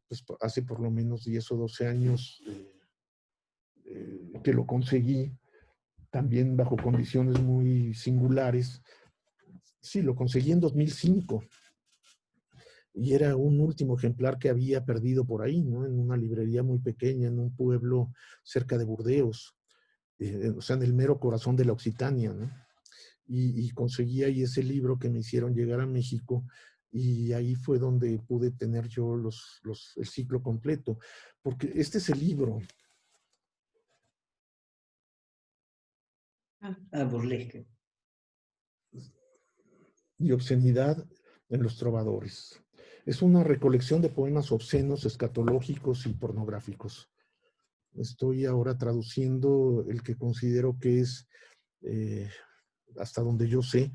pues, hace por lo menos 10 o 12 años que lo conseguí, también bajo condiciones muy singulares. Sí, lo conseguí en 2005 y era un último ejemplar que había perdido por ahí, ¿no? En una librería muy pequeña, en un pueblo cerca de Burdeos, o sea, en el mero corazón de la Occitania, ¿no? Y conseguí ahí ese libro que me hicieron llegar a México y ahí fue donde pude tener yo el ciclo completo, porque este es el libro. Burlesque. Y obscenidad en los trovadores. Es una recolección de poemas obscenos, escatológicos y pornográficos. Estoy ahora traduciendo el que considero que es, hasta donde yo sé,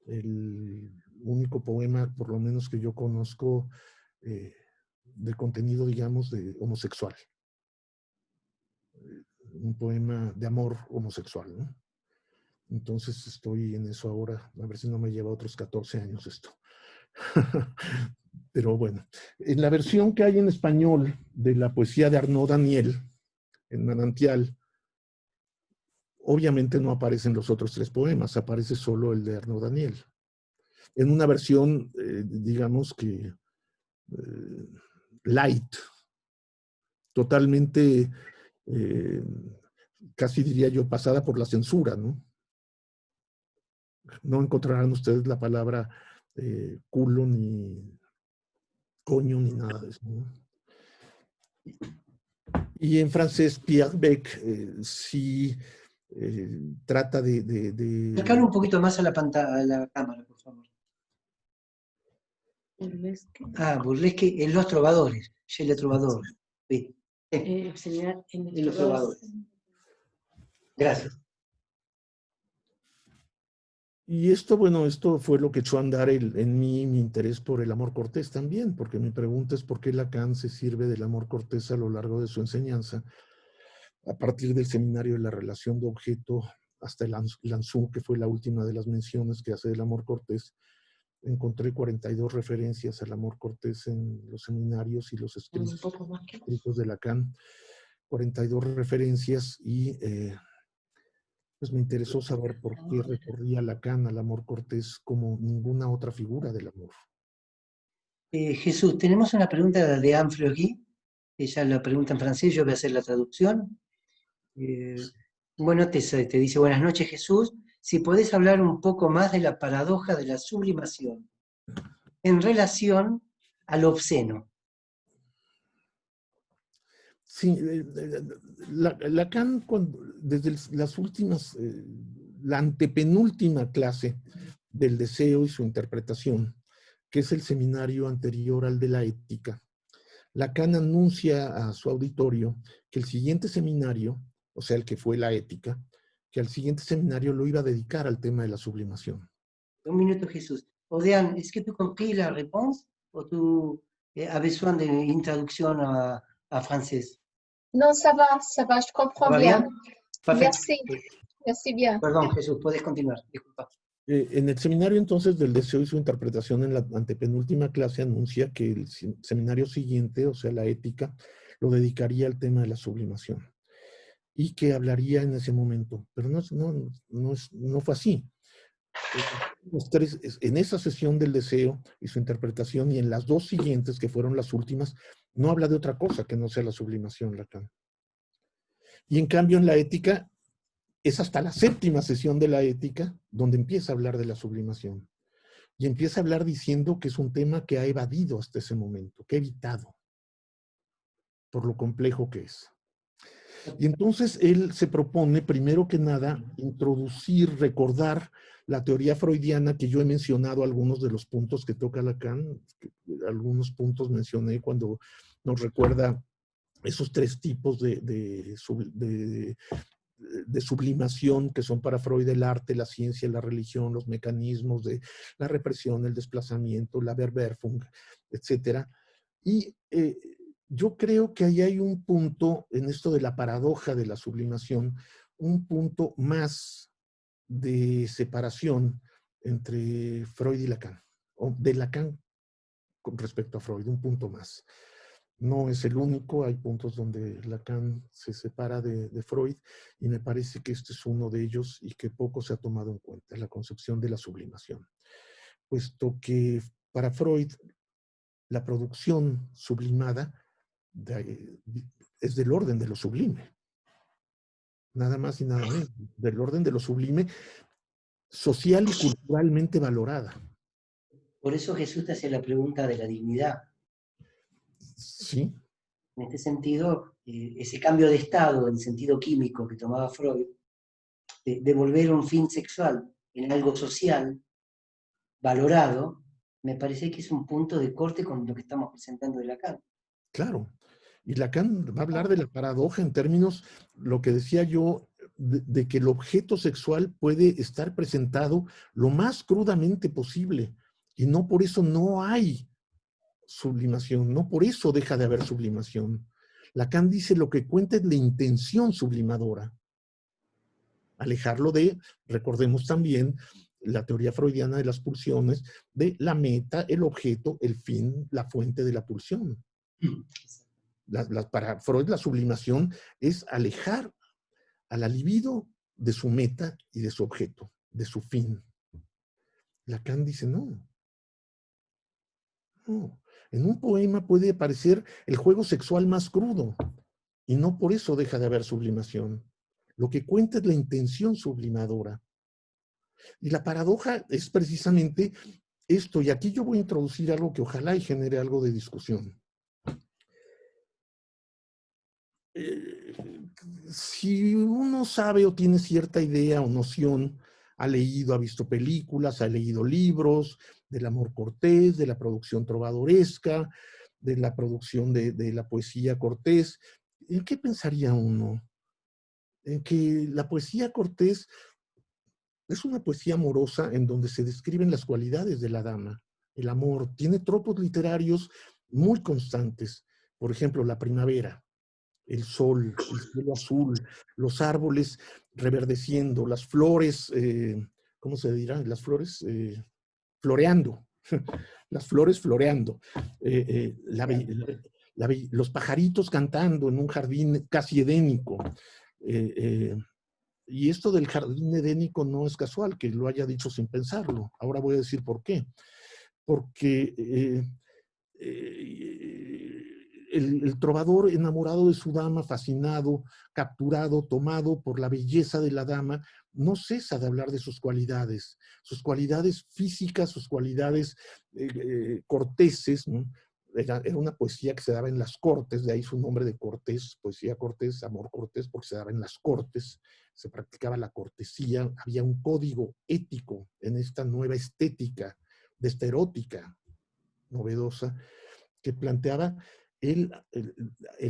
el único poema, por lo menos que yo conozco, de contenido, digamos, de homosexual. Un poema de amor homosexual, ¿no? Entonces estoy en eso ahora, a ver si no me lleva otros 14 años esto. Pero bueno, en la versión que hay en español de la poesía de Arnaud Daniel, en Manantial, obviamente no aparecen los otros 3 poemas, aparece solo el de Arnaud Daniel. En una versión, digamos que light, totalmente, casi diría yo, pasada por la censura, ¿no? No encontrarán ustedes la palabra culo, ni coño, ni nada de eso, ¿no? Y en francés, Pierre Beck sí trata de... Acercar un poquito más a la pantalla, a la cámara, por favor. Burlesque. Ah, burlesque en Los Trovadores, Chez les Trovadores. Sí. Sería en En Los Trovadores. Gracias. Y esto, bueno, esto fue lo que echó a andar en mí mi interés por el amor cortés también, porque mi pregunta es por qué Lacan se sirve del amor cortés a lo largo de su enseñanza, a partir del seminario de la relación de objeto hasta el Lanzú, que fue la última de las menciones que hace del amor cortés. Encontré 42 referencias al amor cortés en los seminarios y los escritos de Lacan, 42 referencias, y pues me interesó saber por qué recorría Lacan al amor cortés como ninguna otra figura del amor. Jesús, tenemos una pregunta de Anne Fleury. Ella la pregunta en francés, yo voy a hacer la traducción. Bueno, te dice, buenas noches, Jesús. Si podés hablar un poco más de la paradoja de la sublimación en relación al obsceno. Sí, Lacan, desde las últimas, la antepenúltima clase del deseo y su interpretación, que es el seminario anterior al de la ética, Lacan anuncia a su auditorio que el siguiente seminario, o sea, el que fue la ética, que al siguiente seminario lo iba a dedicar al tema de la sublimación. Un minuto, Jesús. Odean, ¿es que tú compris la réponse o tú has besoin de une traducción a francés? Non, ça va, je comprends bien. Perfecto. Merci bien. Perdón, Jesús, puedes continuar, disculpa. En el seminario entonces del deseo y su interpretación, en la antepenúltima clase, anuncia que el seminario siguiente, o sea, la ética, lo dedicaría al tema de la sublimación y que hablaría en ese momento. Pero no fue así. En esa sesión del deseo y su interpretación, y en las 2 siguientes, que fueron las últimas, no habla de otra cosa que no sea la sublimación, Lacan. Y en cambio en la ética es hasta la 7ª sesión de la ética donde empieza a hablar de la sublimación. Y empieza a hablar diciendo que es un tema que ha evadido hasta ese momento, que ha evitado, por lo complejo que es. Y entonces él se propone, primero que nada, introducir, recordar la teoría freudiana, que yo he mencionado algunos de los puntos que toca Lacan. Algunos puntos mencioné cuando nos recuerda esos 3 tipos de sublimación que son para Freud el arte, la ciencia, la religión, los mecanismos de la represión, el desplazamiento, la Verwerfung, etc. Y yo creo que ahí hay un punto en esto de la paradoja de la sublimación, un punto más de separación entre Freud y Lacan, o de Lacan con respecto a Freud, un punto más. No es el único, hay puntos donde Lacan se separa de Freud, y me parece que este es uno de ellos y que poco se ha tomado en cuenta, la concepción de la sublimación. Puesto que para Freud la producción sublimada es del orden de lo sublime. Nada más y nada menos. Del orden de lo sublime, social y culturalmente valorada. Por eso Jesús te hacía la pregunta de la dignidad. Sí. En este sentido, ese cambio de estado en sentido químico que tomaba Freud, de volver un fin sexual en algo social, valorado, me parece que es un punto de corte con lo que estamos presentando de Lacan. Claro. Y Lacan va a hablar de la paradoja en términos, lo que decía yo, de que el objeto sexual puede estar presentado lo más crudamente posible, y no por eso no hay sublimación, no por eso deja de haber sublimación. Lacan dice lo que cuenta es la intención sublimadora. Alejarlo de, recordemos también, la teoría freudiana de las pulsiones, de la meta, el objeto, el fin, la fuente de la pulsión. Para Freud la sublimación es alejar a la libido de su meta y de su objeto, de su fin. Lacan dice, no. En un poema puede aparecer el juego sexual más crudo, y no por eso deja de haber sublimación. Lo que cuenta es la intención sublimadora. Y la paradoja es precisamente esto, y aquí yo voy a introducir algo que ojalá y genere algo de discusión. Si uno sabe o tiene cierta idea o noción, ha leído, ha visto películas, ha leído libros del amor cortés, de la producción trovadoresca, de la producción de la poesía cortés, ¿en qué pensaría uno? En que la poesía cortés es una poesía amorosa en donde se describen las cualidades de la dama, el amor. Tiene tropos literarios muy constantes. Por ejemplo, la primavera, el sol, el cielo azul, los árboles reverdeciendo, las flores, ¿cómo se dirá? Las flores floreando, las flores floreando, los pajaritos cantando en un jardín casi edénico. Y esto del jardín edénico no es casual, que lo haya dicho sin pensarlo. Ahora voy a decir por qué. Porque el trovador enamorado de su dama, fascinado, capturado, tomado por la belleza de la dama, no cesa de hablar de sus cualidades físicas, sus cualidades corteses, ¿no? Era una poesía que se daba en las cortes, de ahí su nombre de cortés, poesía cortés, amor cortés, porque se daba en las cortes, se practicaba la cortesía, había un código ético en esta nueva estética, de esta erótica novedosa, que planteaba el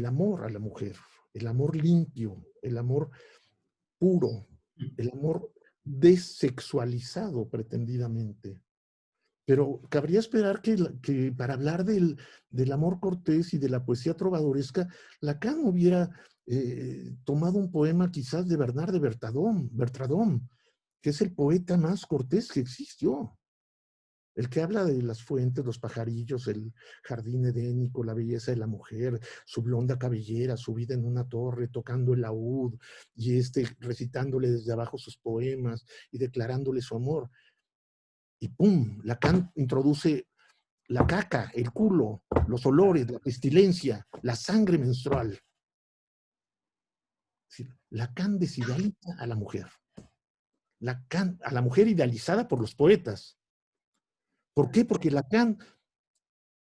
amor a la mujer, el amor limpio, el amor puro, el amor desexualizado pretendidamente. Pero cabría esperar que para hablar del amor cortés y de la poesía trovadoresca, Lacan hubiera tomado un poema quizás de Bernard de Bertradón, que es el poeta más cortés que existió. El que habla de las fuentes, los pajarillos, el jardín edénico, la belleza de la mujer, su blonda cabellera, su vida en una torre, tocando el laúd, y recitándole desde abajo sus poemas y declarándole su amor. Y ¡pum! Lacan introduce la caca, el culo, los olores, la pestilencia, la sangre menstrual. Es decir, Lacan desidealiza a la mujer. A la mujer idealizada por los poetas. ¿Por qué? Porque Lacan,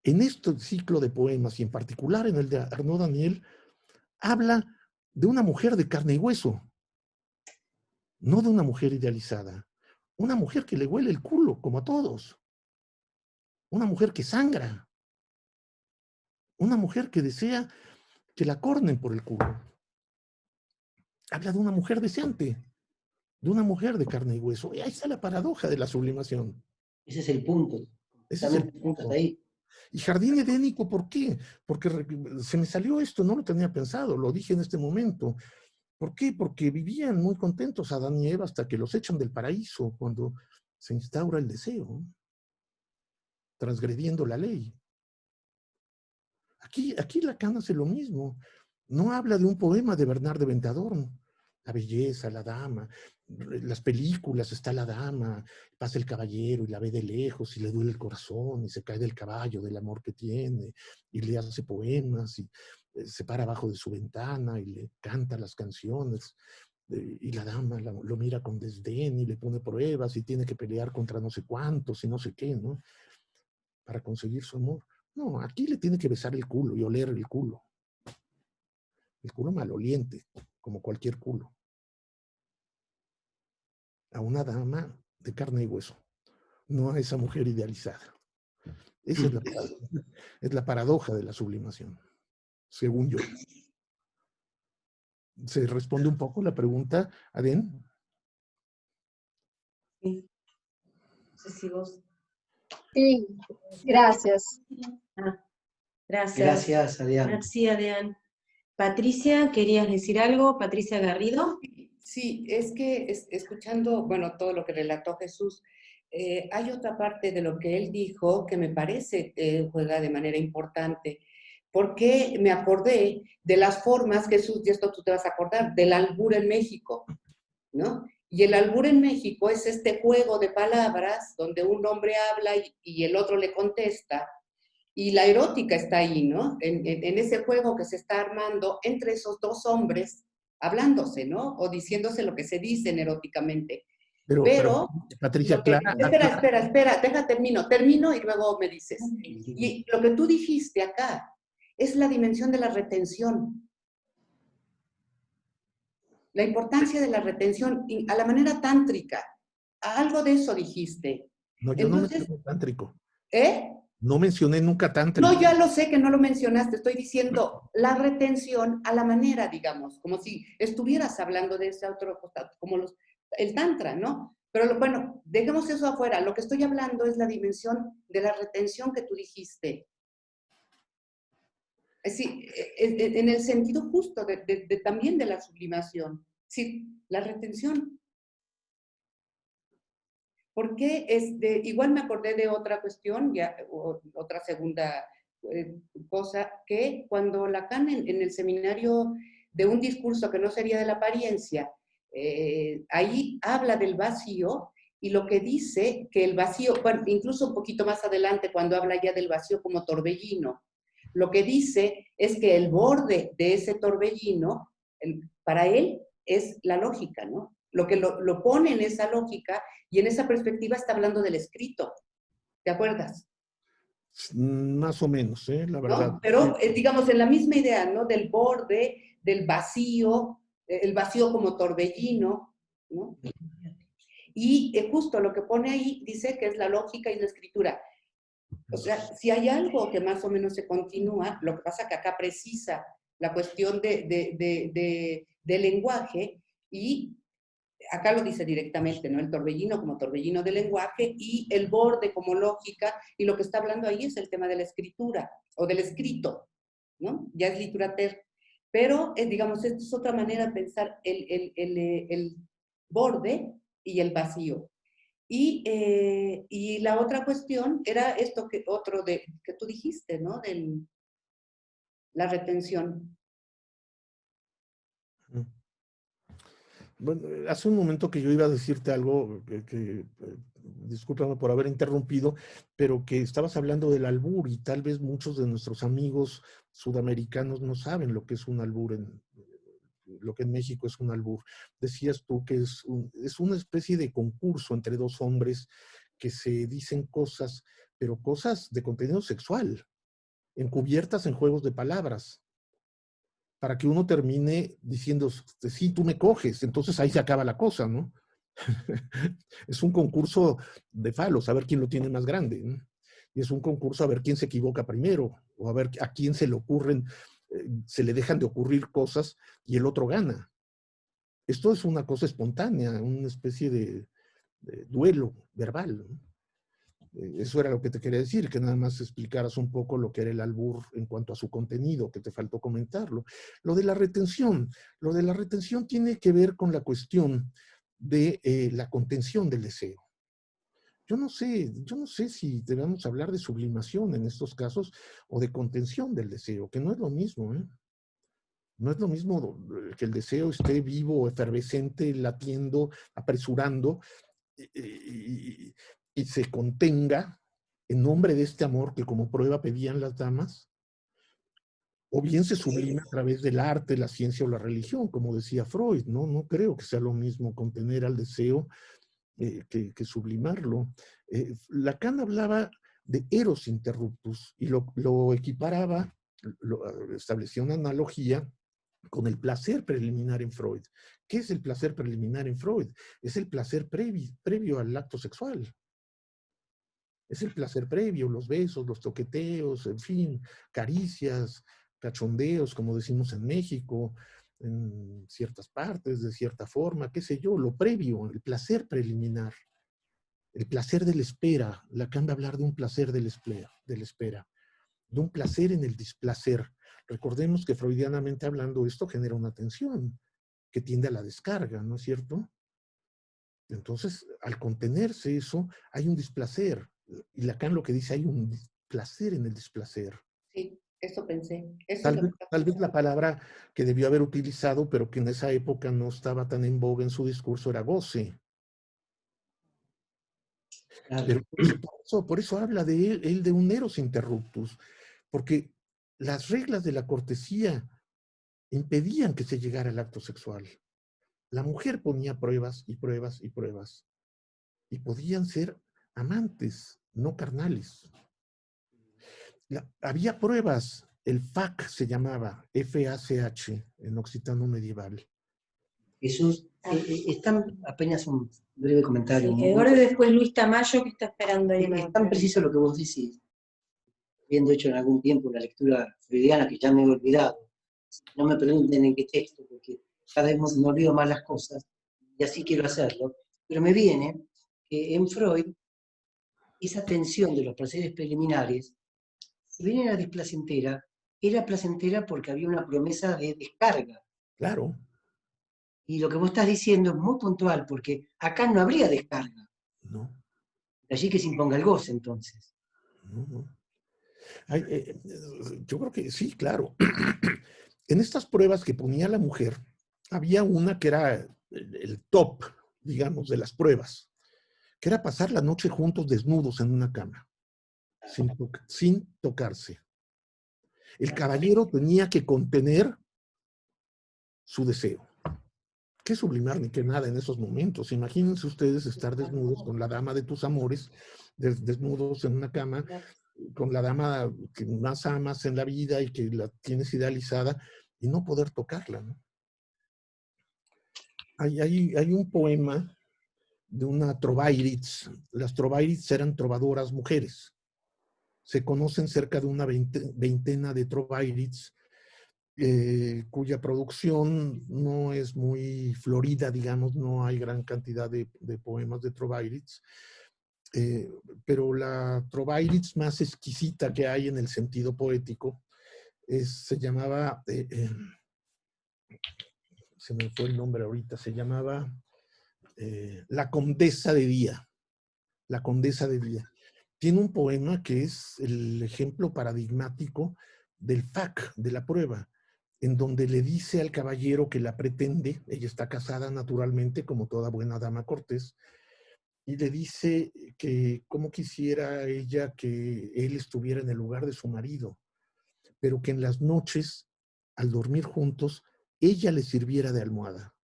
en este ciclo de poemas, y en particular en el de Arnaud Daniel, habla de una mujer de carne y hueso, no de una mujer idealizada. Una mujer que le huele el culo, como a todos. Una mujer que sangra. Una mujer que desea que la cornen por el culo. Habla de una mujer deseante, de una mujer de carne y hueso. Y ahí está la paradoja de la sublimación. Ese es el punto. Ese es el punto. Hasta ahí. Y jardín edénico, ¿por qué? Porque se me salió esto, no lo tenía pensado, lo dije en este momento. ¿Por qué? Porque vivían muy contentos Adán y Eva hasta que los echan del paraíso, cuando se instaura el deseo, transgrediendo la ley. Aquí Lacan hace lo mismo. No habla de un poema de Bernard de Ventadorn, la belleza, la dama, las películas, está la dama, pasa el caballero y la ve de lejos y le duele el corazón y se cae del caballo del amor que tiene y le hace poemas y se para abajo de su ventana y le canta las canciones y la dama lo mira con desdén y le pone pruebas y tiene que pelear contra no sé cuántos y no sé qué, ¿no? Para conseguir su amor. No, aquí le tiene que besar el culo y oler el culo. El culo maloliente, como cualquier culo. A una dama de carne y hueso, no a esa mujer idealizada. Esa es la paradoja de la sublimación, según yo. ¿Se responde un poco la pregunta, Adén? Sí. No sé si vos... Sí, gracias. Gracias. Gracias, Adrián. Merci, Adrián. Patricia, ¿querías decir algo? Patricia Garrido. Sí, es que escuchando, bueno, todo lo que relató Jesús, hay otra parte de lo que él dijo que me parece juega de manera importante, porque me acordé de las formas, Jesús, y esto tú te vas a acordar, del albur en México. ¿no? Y el albur en México es este juego de palabras donde un hombre habla y el otro le contesta, y la erótica está ahí, ¿no? En ese juego que se está armando entre esos dos hombres, hablándose, ¿no? O diciéndose lo que se dicen eróticamente. Pero Pero, Patricia, espera, termino y luego me dices. Y lo que tú dijiste acá es la dimensión de la retención. La importancia de la retención a la manera tántrica. Algo de eso dijiste. no, yo no Entonces, mencioné tántrico. ¿eh? No mencioné nunca tántrico. No, ya lo sé que no lo mencionaste, estoy diciendo la retención a la manera, digamos, como si estuvieras hablando de ese otro costado, como el tantra, ¿no? Pero bueno, dejemos eso afuera, lo que estoy hablando es la dimensión de la retención que tú dijiste. Es decir, en el sentido justo también de la sublimación. Sí, la retención. Porque igual me acordé de otra cuestión, ya, otra segunda cosa, que cuando Lacan en el seminario de un discurso que no sería de la apariencia, ahí habla del vacío y lo que dice que el vacío, bueno, incluso un poquito más adelante cuando habla ya del vacío como torbellino, lo que dice es que el borde de ese torbellino, para él, es la lógica, ¿no? Lo que lo pone en esa lógica y en esa perspectiva está hablando del escrito. ¿Te acuerdas? Más o menos, la verdad. ¿No? Pero, digamos, en la misma idea, ¿no? Del borde, del vacío, el vacío como torbellino, ¿no? Y justo lo que pone ahí dice que es la lógica y la escritura. O sea, si hay algo que más o menos se continúa, lo que pasa que acá precisa la cuestión de lenguaje y acá lo dice directamente, ¿no? El torbellino como torbellino de lenguaje y el borde como lógica, y lo que está hablando ahí es el tema de la escritura, o del escrito, ¿no? Ya es literater. Pero, digamos, esto es otra manera de pensar el borde y el vacío. Y la otra cuestión era esto que tú dijiste, ¿no? La retención. Bueno, hace un momento que yo iba a decirte algo, discúlpame por haber interrumpido, pero que estabas hablando del albur y tal vez muchos de nuestros amigos sudamericanos no saben lo que es un albur, lo que en México es un albur. Decías tú que es una especie de concurso entre dos hombres que se dicen cosas, pero cosas de contenido sexual, encubiertas en juegos de palabras, para que uno termine diciendo, sí, tú me coges, entonces ahí se acaba la cosa, ¿no? Es un concurso de falos, a ver quién lo tiene más grande, ¿no? Y es un concurso a ver quién se equivoca primero, o a ver a quién se le ocurren, se le dejan de ocurrir cosas y el otro gana. Esto es una cosa espontánea, una especie de duelo verbal, ¿no? Eso era lo que te quería decir, que nada más explicaras un poco lo que era el albur en cuanto a su contenido, que te faltó comentarlo. Lo de la retención tiene que ver con la cuestión de la contención del deseo. Yo no sé si debemos hablar de sublimación en estos casos o de contención del deseo, que no es lo mismo, ¿eh? No es lo mismo que el deseo esté vivo, efervescente, latiendo, apresurando, y se contenga en nombre de este amor que como prueba pedían las damas, o bien se sublime a través del arte, la ciencia o la religión, como decía Freud, ¿no? No creo que sea lo mismo contener al deseo que sublimarlo. Lacan hablaba de eros interruptus y lo equiparaba, establecía una analogía con el placer preliminar en Freud. ¿Qué es el placer preliminar en Freud? Es el placer previo al acto sexual. Es el placer previo, los besos, los toqueteos, en fin, caricias, cachondeos, como decimos en México, en ciertas partes, de cierta forma, qué sé yo, lo previo, el placer preliminar, el placer de la espera. Lacan va a hablar de un placer de la espera, de un placer en el displacer. Recordemos que freudianamente hablando esto genera una tensión que tiende a la descarga, ¿no es cierto? Entonces, al contenerse eso, hay un displacer. Y Lacan lo que dice, hay un placer en el displacer. Sí, Eso pensé. Eso es Tal lo vez, que está tal vez la pensando. palabra que debió haber utilizado, pero que en esa época no estaba tan en boga en su discurso, era goce. Claro. Pero por eso habla de él de un eros interruptus, porque las reglas de la cortesía impedían que se llegara al acto sexual. La mujer ponía pruebas y pruebas y pruebas, y podían ser amantes, no carnales. Había pruebas, el FAC se llamaba, FACH, en occitano medieval. Jesús, están apenas un breve comentario. Sí, Eduardo y después Luis Tamayo, que está esperando ahí. Es tan preciso lo que vos decís, habiendo hecho en algún tiempo una lectura freudiana que ya me he olvidado. No me pregunten en qué texto, porque cada vez me olvido más las cosas, y así quiero hacerlo. Pero me viene que en Freud, esa tensión de los placeres preliminares, si bien era placentera porque había una promesa de descarga. Claro. Y lo que vos estás diciendo es muy puntual, porque acá no habría descarga. No, De allí que se imponga el goce, entonces. no, no. Yo creo que sí, claro. En estas pruebas que ponía la mujer, había una que era el top, digamos, de las pruebas, que era pasar la noche juntos desnudos en una cama, sin tocarse. El caballero tenía que contener su deseo. Qué sublimar ni qué nada en esos momentos. Imagínense ustedes estar desnudos con la dama de tus amores, desnudos en una cama, con la dama que más amas en la vida y que la tienes idealizada, y no poder tocarla, ¿no? Hay un poema de una Trovairits. Las Trovairits eran trovadoras mujeres. Se conocen cerca de una veintena de Trovairits, cuya producción no es muy florida, digamos, no hay gran cantidad de poemas de Trovairits, pero la Trovairits más exquisita que hay en el sentido poético se llamaba, se me fue el nombre ahorita, se llamaba La Condesa de Día. La Condesa de Día. Tiene un poema que es el ejemplo paradigmático del FAC, de la prueba, en donde le dice al caballero que la pretende, ella está casada naturalmente, como toda buena dama cortés, y le dice que cómo quisiera ella que él estuviera en el lugar de su marido, pero que en las noches, al dormir juntos, ella le sirviera de almohada.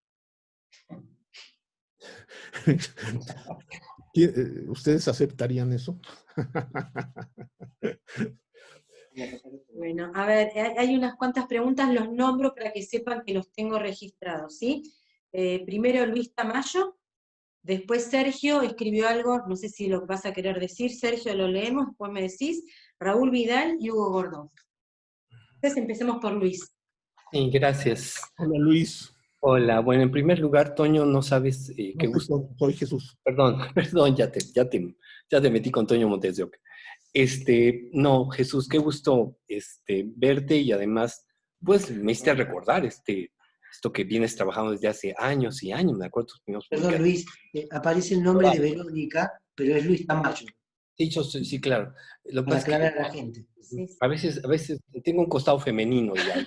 ¿Ustedes aceptarían eso? Bueno, a ver, hay unas cuantas preguntas, los nombro para que sepan que los tengo registrados, ¿sí? Primero Luis Tamayo, después Sergio escribió algo, no sé si lo vas a querer decir, Sergio, lo leemos, después me decís, Raúl Vidal y Hugo Gordón. Entonces empecemos por Luis. Sí, gracias. Hola, Luis. Hola, bueno, en primer lugar, Toño, no sabes qué No, gusto. soy Jesús. Perdón, perdón, ya te metí con Toño Montes de Oca. No, Jesús, qué gusto verte y además, pues me hiciste recordar esto que vienes trabajando desde hace años y años, me acuerdo tus primeros Perdón, publicaciones. Luis, aparece el nombre de Verónica, pero es Luis Tamayo, Sí, sí, claro. Lo que para pasa es que aclarar a la gente. Sí, sí. a veces tengo un costado femenino, digamos.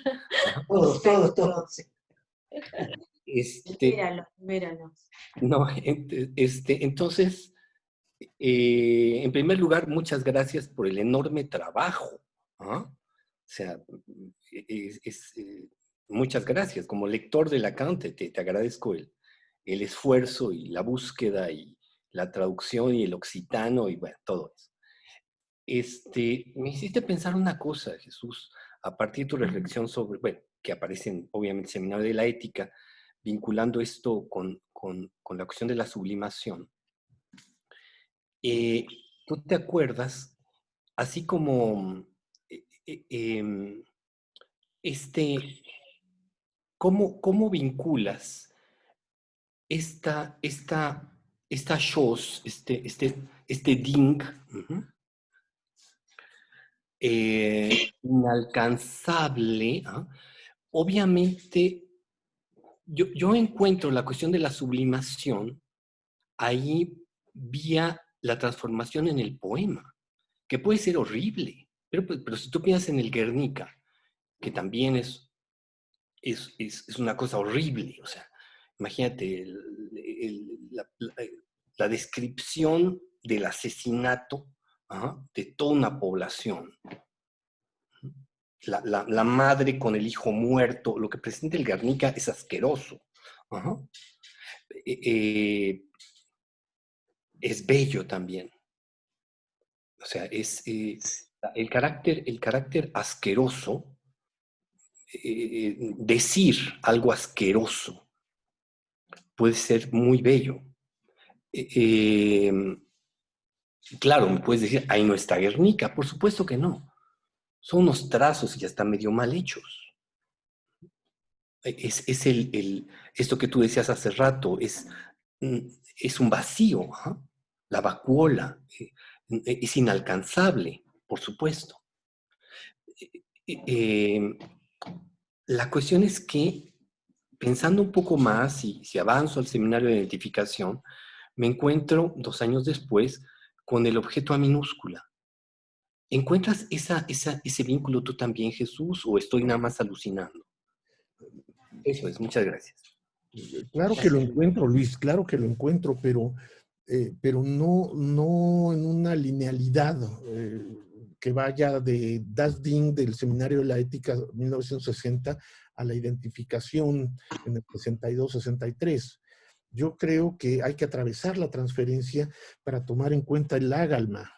Todos. Míralo. No, entonces, en primer lugar, muchas gracias por el enorme trabajo. ¿Ah? O sea, muchas gracias. Como lector de Lacan, te agradezco el esfuerzo y la búsqueda y la traducción y el occitano y bueno, todo eso. Me hiciste pensar una cosa, Jesús, a partir de tu reflexión sobre, bueno, que aparece en, obviamente, el Seminario de la Ética, vinculando esto con la cuestión de la sublimación. ¿Tú te acuerdas, así como cómo vinculas esta chose, este ding, inalcanzable? ¿Ah? Obviamente, yo encuentro la cuestión de la sublimación ahí vía la transformación en el poema, que puede ser horrible, Pero si tú piensas en el Guernica, que también es una cosa horrible, o sea, imagínate la descripción del asesinato, ¿ah?, de toda una población. La madre con el hijo muerto, lo que presenta el Guernica es asqueroso. Ajá. Es bello también. O sea, el carácter asqueroso, decir algo asqueroso puede ser muy bello. Claro, me puedes decir, ahí no está Guernica. Por supuesto que no. Son unos trazos y ya están medio mal hechos. Es esto que tú decías hace rato, es un vacío, ¿eh? La vacuola, es inalcanzable, por supuesto. La cuestión es que, pensando un poco más, y si avanzo al seminario de identificación, me encuentro 2 años después con el objeto A minúscula. ¿Encuentras ese vínculo tú también, Jesús, o estoy nada más alucinando? Eso es, muchas gracias. Claro que lo encuentro, Luis, claro que lo encuentro, pero no en una linealidad que vaya de Das Ding del Seminario de la Ética 1960 a la identificación en el 62-63. Yo creo que hay que atravesar la transferencia para tomar en cuenta el Agalma,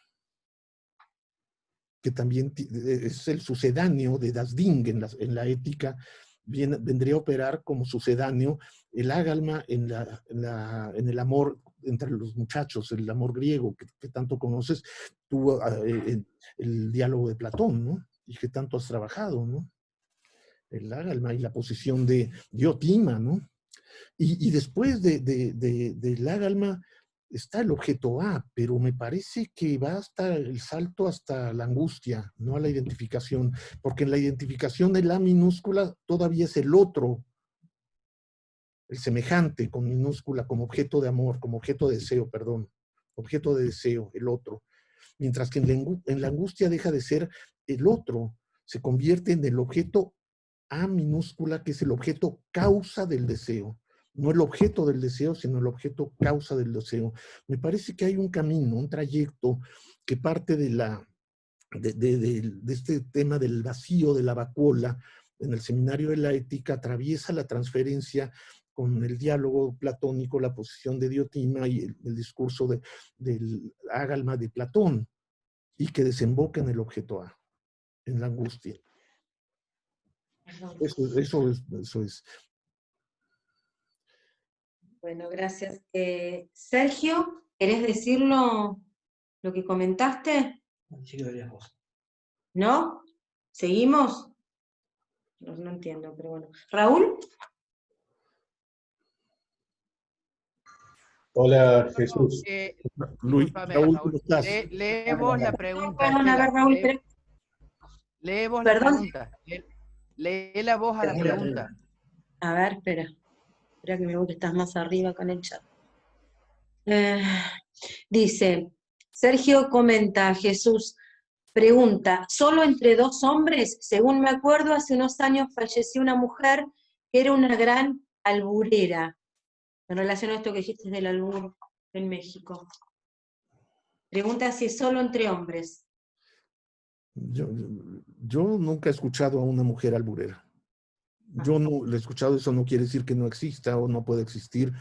que también es el sucedáneo de Das Ding en la ética, vendría a operar como sucedáneo el Agalma en el amor entre los muchachos, el amor griego que tanto conoces, tuvo el diálogo de Platón, ¿no? Y que tanto has trabajado, ¿no? El Agalma y la posición de Diotima, ¿no? Y después del Agalma está el objeto A, pero me parece que va hasta el salto hasta la angustia, no a la identificación, porque en la identificación de la minúscula todavía es el otro, el semejante con minúscula, como objeto de amor, como objeto de deseo, perdón, objeto de deseo, el otro. Mientras que en la angustia deja de ser el otro, se convierte en el objeto A minúscula, que es el objeto causa del deseo. No el objeto del deseo, sino el objeto causa del deseo. Me parece que hay un camino, un trayecto que parte de este tema del vacío, de la vacuola, en el seminario de la ética, atraviesa la transferencia con el diálogo platónico, la posición de Diotima y el discurso del Agalma de Platón, y que desemboca en el objeto A, en la angustia. Eso es. Bueno, gracias. Sergio, ¿querés decirlo lo que comentaste? Sí, lo harías vos. ¿No? ¿Seguimos? No entiendo, pero bueno. ¿Raúl? Hola, Jesús. Luis, Raúl, ¿cómo estás? Lee vos la pregunta. Perdón, a ver, Raúl, pero... Lee vos la pregunta. Lee la voz a la pregunta. A ver, espera que me veo que estás más arriba con el chat. Dice, Sergio comenta, Jesús pregunta, ¿solo entre 2 hombres? Según me acuerdo, hace unos años falleció una mujer que era una gran alburera, en relación a esto que dijiste del albur en México. Pregunta si es solo entre hombres. Yo nunca he escuchado a una mujer alburera. Yo no le he escuchado, eso no quiere decir que no exista o no puede existir,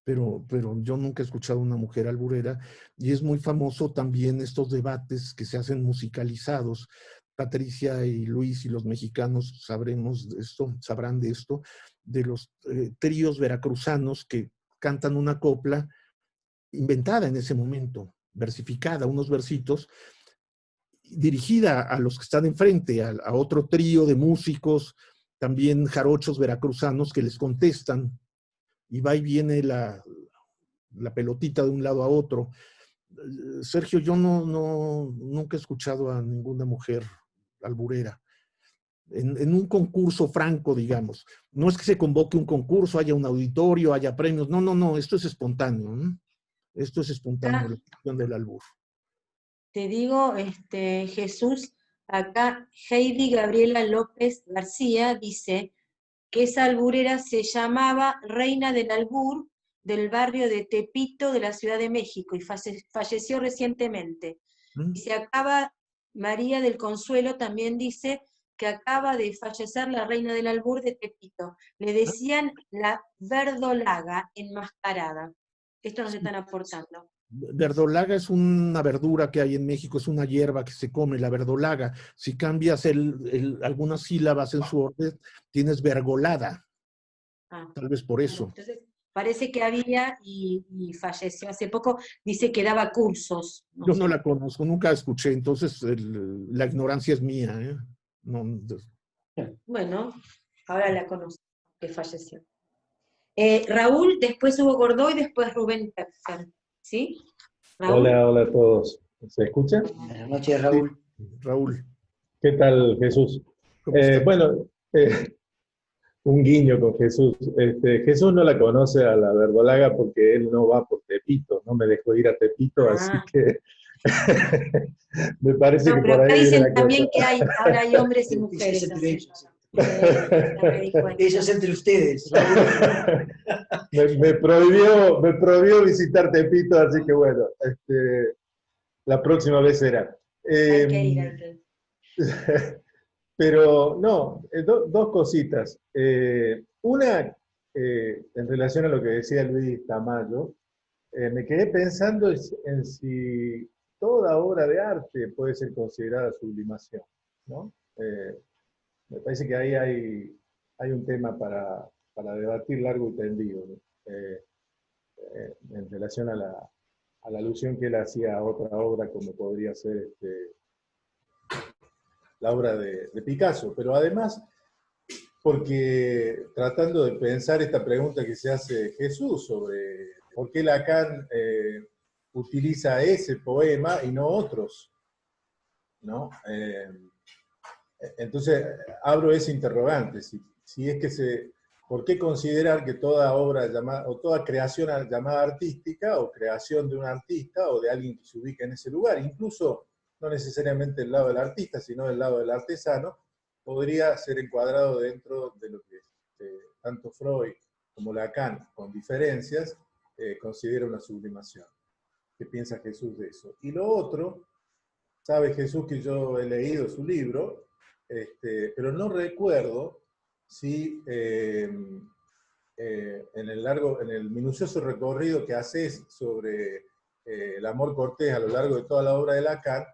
pero yo nunca he escuchado a una mujer alburera, y es muy famoso también estos debates que se hacen musicalizados. Patricia y Luis y los mexicanos sabrán de esto, de los tríos veracruzanos que cantan una copla inventada en ese momento, versificada, unos versitos, dirigida a los que están enfrente, a otro trío de músicos, también jarochos veracruzanos, que les contestan, y va y viene la pelotita de un lado a otro. Sergio, yo nunca he escuchado a ninguna mujer alburera. En un concurso franco, digamos. No es que se convoque un concurso, haya un auditorio, haya premios. No, esto es espontáneo, ¿no? Esto es espontáneo, la cuestión del albur. Te digo, Jesús, Acá Heidi Gabriela López García dice que esa alburera se llamaba Reina del Albur, del barrio de Tepito de la Ciudad de México, y falleció recientemente. Y se acaba, María del Consuelo también dice que acaba de fallecer la Reina del Albur de Tepito. Le decían la verdolaga enmascarada. Esto nos están aportando. Verdolaga es una verdura que hay en México, es una hierba que se come, la verdolaga. Si cambias algunas sílabas en su orden, tienes vergolada. Tal vez por eso. Entonces, parece que había y falleció hace poco. Dice que daba cursos. Yo no la conozco, nunca la escuché, entonces la ignorancia es mía. No, bueno, ahora la conozco, que falleció. Raúl, después Hugo Gordó y después Rubén Pepfer. ¿Sí? ¿Raúl? Hola a todos. ¿Se escucha? Buenas noches, Raúl. Sí, Raúl. ¿Qué tal, Jesús? Bueno, un guiño con Jesús. Jesús no la conoce a la verdolaga porque él no va por Tepito, no me dejó ir a Tepito, así que me parece que por ahí dicen también que ahora hay hombres y mujeres. Ellos entre ustedes. me prohibió visitar Tepito, así que bueno, la próxima vez será. Hay que ir. Pero no, dos cositas. Una, en relación a lo que decía Luis Tamayo, me quedé pensando en si toda obra de arte puede ser considerada sublimación, ¿no? Me parece que ahí hay un tema para debatir largo y tendido, ¿no? En relación a la alusión que él hacía a otra obra como podría ser la obra de Picasso, pero además porque tratando de pensar esta pregunta que se hace Jesús sobre por qué Lacan utiliza ese poema y no otros, ¿no? Entonces, abro ese interrogante, si es que ¿por qué considerar que toda obra llamada, o toda creación llamada artística, o creación de un artista, o de alguien que se ubica en ese lugar, incluso no necesariamente del lado del artista, sino del lado del artesano, podría ser encuadrado dentro de lo que tanto Freud como Lacan, con diferencias, considera una sublimación? ¿Qué piensa Jesús de eso? Y lo otro, sabe Jesús que yo he leído su libro, pero no recuerdo si en el minucioso recorrido que haces sobre el amor cortés a lo largo de toda la obra de Lacan,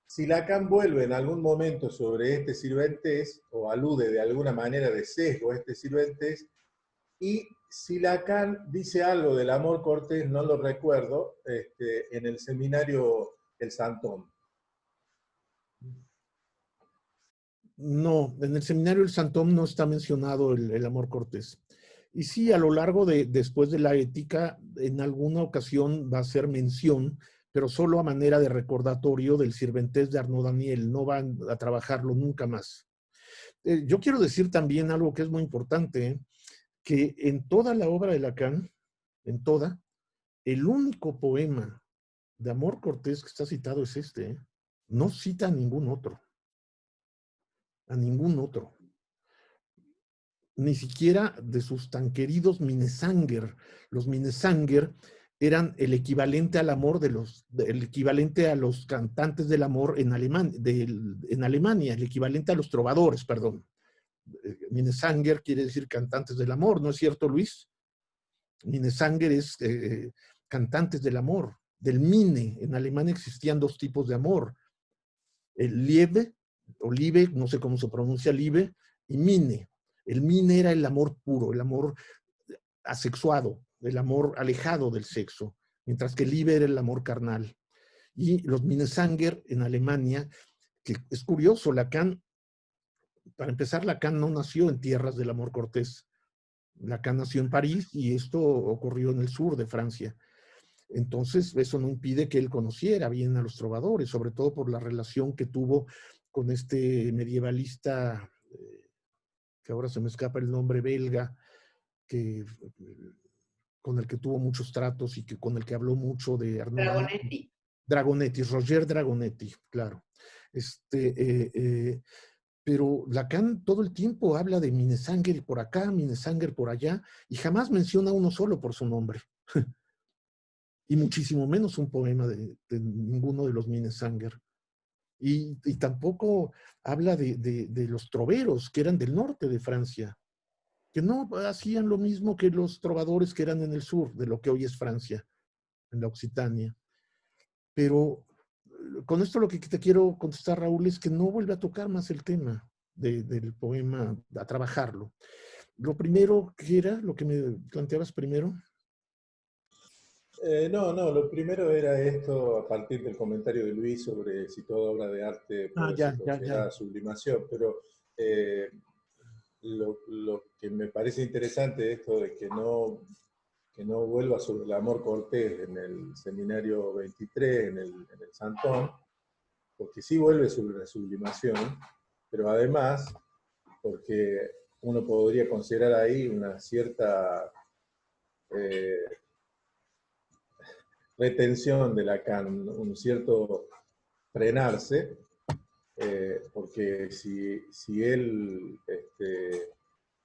si Lacan vuelve en algún momento sobre este sirventes, o alude de alguna manera de sesgo a este sirventes, y si Lacan dice algo del amor cortés, no lo recuerdo, en el seminario El Santón. No, en el seminario del Santón no está mencionado el amor cortés. Y sí, a lo largo después de la ética, en alguna ocasión va a ser mención, pero solo a manera de recordatorio del sirventés de Arnaud Daniel. No van a trabajarlo nunca más. Yo quiero decir también algo que es muy importante, que en toda la obra de Lacan, en toda, el único poema de amor cortés que está citado es este. No cita a ningún otro. A ningún otro. Ni siquiera de sus tan queridos Minnesänger. Los Minnesänger eran el equivalente al amor el equivalente a los cantantes del amor en Alemania, el equivalente a los trovadores, perdón. Minnesänger quiere decir cantantes del amor, ¿no es cierto, Luis? Minnesänger es cantantes del amor, del Minne. En Alemania existían dos tipos de amor. El Liebe, o Liebe, no sé cómo se pronuncia Liebe, y Minne. El Minne era el amor puro, el amor asexuado, el amor alejado del sexo, mientras que Liebe era el amor carnal. Y los Minnesänger en Alemania, que es curioso, Lacan, para empezar, Lacan no nació en tierras del amor cortés. Lacan nació en París y esto ocurrió en el sur de Francia. Entonces, eso no impide que él conociera bien a los trovadores, sobre todo por la relación que tuvo con este medievalista, que ahora se me escapa el nombre, belga, con el que tuvo muchos tratos y con el que habló mucho de Arnaud. Dragonetti. Dragonetti, Roger Dragonetti, claro. Pero Lacan todo el tiempo habla de Minnesänger por acá, Minnesänger por allá, y jamás menciona uno solo por su nombre. Y muchísimo menos un poema de ninguno de los Minnesänger. Y tampoco habla de los troveros, que eran del norte de Francia, que no hacían lo mismo que los trovadores que eran en el sur, de lo que hoy es Francia, en la Occitania. Pero con esto lo que te quiero contestar, Raúl, es que no vuelve a tocar más el tema del poema, a trabajarlo. Lo primero, ¿qué era lo que me planteabas primero? No, lo primero era esto a partir del comentario de Luis sobre si toda obra de arte puede ser considerada sublimación, pero lo que me parece interesante es esto de que no vuelva sobre el amor cortés en el seminario 23, en el Santón, porque sí vuelve sobre la sublimación, pero además porque uno podría considerar ahí una cierta retención de Lacan, un cierto frenarse, porque si él,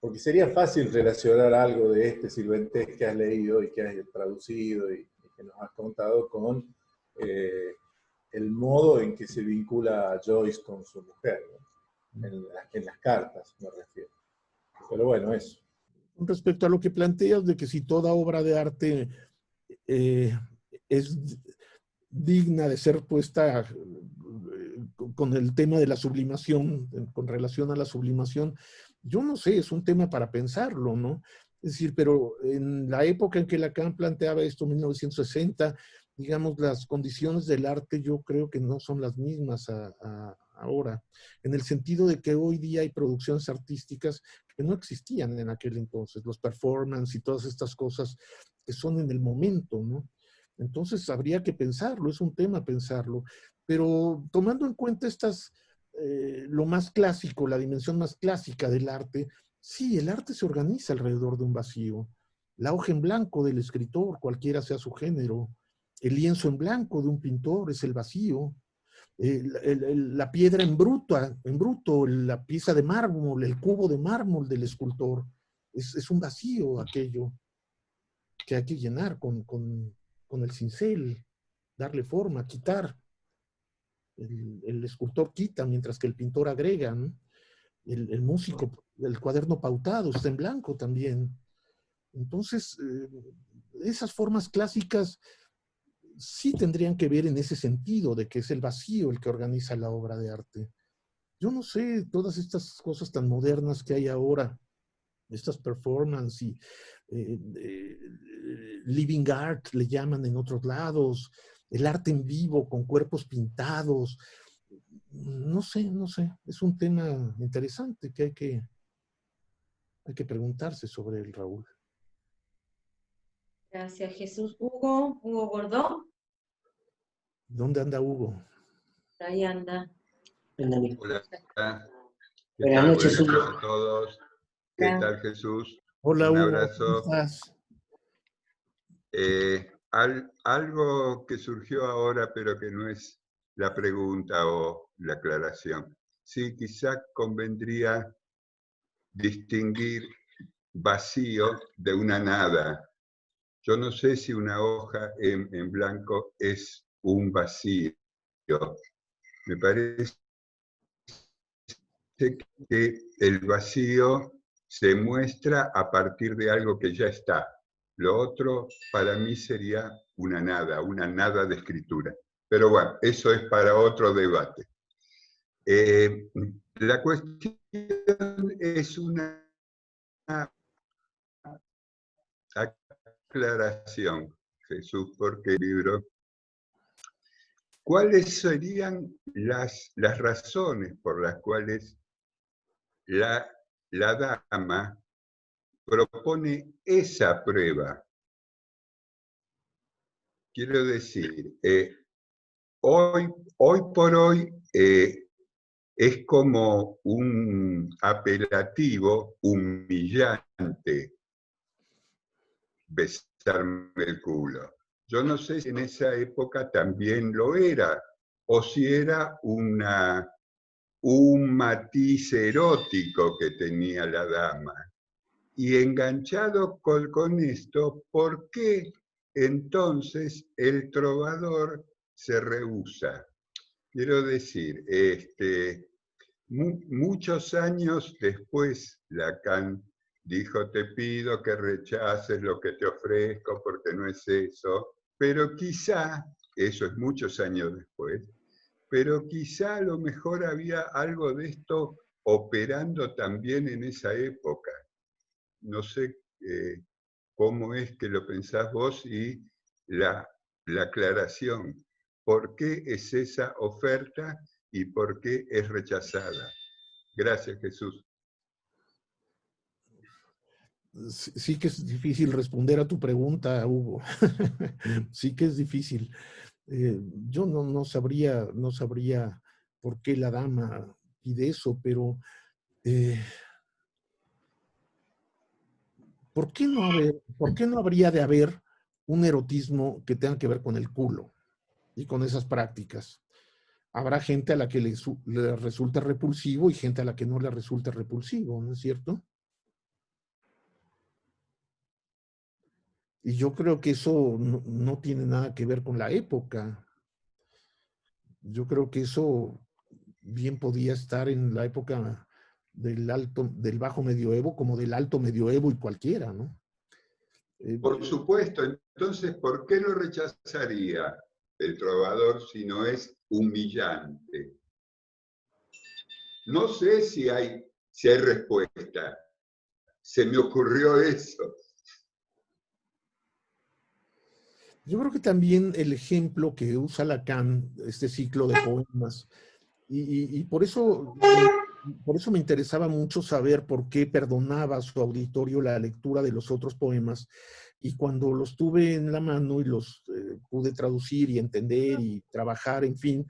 porque sería fácil relacionar algo de este Sirventes que has leído y que has traducido y que nos has contado con el modo en que se vincula a Joyce con su mujer, ¿no? En las cartas me refiero. Pero bueno, eso. Respecto a lo que planteas de que si toda obra de arte es digna de ser puesta con el tema de la sublimación, con relación a la sublimación, yo no sé, es un tema para pensarlo, ¿no? Es decir, pero en la época en que Lacan planteaba esto, 1960, digamos, las condiciones del arte yo creo que no son las mismas ahora, en el sentido de que hoy día hay producciones artísticas que no existían en aquel entonces, los performance y todas estas cosas que son en el momento, ¿no? Entonces habría que pensarlo, es un tema pensarlo, pero tomando en cuenta lo más clásico, la dimensión más clásica del arte, sí, el arte se organiza alrededor de un vacío. La hoja en blanco del escritor, cualquiera sea su género, el lienzo en blanco de un pintor es el vacío, la piedra en bruto, la pieza de mármol, el cubo de mármol del escultor, es un vacío aquello que hay que llenar con el cincel, darle forma, quitar. El escultor quita, mientras que el pintor agrega, ¿no? El músico, el cuaderno pautado está en blanco también. Entonces, esas formas clásicas sí tendrían que ver en ese sentido, de que es el vacío el que organiza la obra de arte. Yo no sé, todas estas cosas tan modernas que hay ahora, estas performances y living art le llaman en otros lados, el arte en vivo con cuerpos pintados, no sé, es un tema interesante que hay que preguntarse sobre el Raúl. Gracias, Jesús. Hugo Gordó. ¿Dónde anda Hugo? Ahí anda. Hola. Buenas noches, Buenas Hugo. noches a todos. ¿Qué tal, Jesús? Hola, Un Hugo, abrazo. ¿cómo estás? Algo que surgió ahora, pero que no es la pregunta o la aclaración. Sí, quizá convendría distinguir vacío de una nada. Yo no sé si una hoja en blanco es un vacío. Me parece que el vacío se muestra a partir de algo que ya está. Lo otro para mí sería una nada de escritura. Pero bueno, eso es para otro debate. La cuestión es una aclaración, Jesús, porque el libro. ¿Cuáles serían las razones por las cuales la dama propone esa prueba? Quiero decir, hoy por hoy es como un apelativo humillante besarme el culo. Yo no sé si en esa época también lo era, o si era un matiz erótico que tenía la dama. Y enganchado con esto, ¿por qué entonces el trovador se rehúsa? Quiero decir, muchos años después, Lacan dijo: te pido que rechaces lo que te ofrezco porque no es eso, pero quizá, eso es muchos años después, pero quizá a lo mejor había algo de esto operando también en esa época. No sé cómo es que lo pensás vos y la aclaración. ¿Por qué es esa oferta y por qué es rechazada? Gracias, Jesús. Sí que es difícil responder a tu pregunta, Hugo. Sí que es difícil. Yo no sabría por qué la dama pide eso, pero ¿por qué no habría de haber un erotismo que tenga que ver con el culo y con esas prácticas? Habrá gente a la que le resulta repulsivo y gente a la que no le resulta repulsivo, ¿no es cierto? Y yo creo que eso no tiene nada que ver con la época. Yo creo que eso bien podía estar en la época del bajo medioevo como del alto medioevo y cualquiera, ¿no? Por supuesto, entonces, ¿por qué lo rechazaría el trovador si no es humillante? No sé si hay respuesta. Se me ocurrió eso. Yo creo que también el ejemplo que usa Lacan, este ciclo de poemas, y por eso me interesaba mucho saber por qué perdonaba a su auditorio la lectura de los otros poemas, y cuando los tuve en la mano y los pude traducir y entender y trabajar, en fin,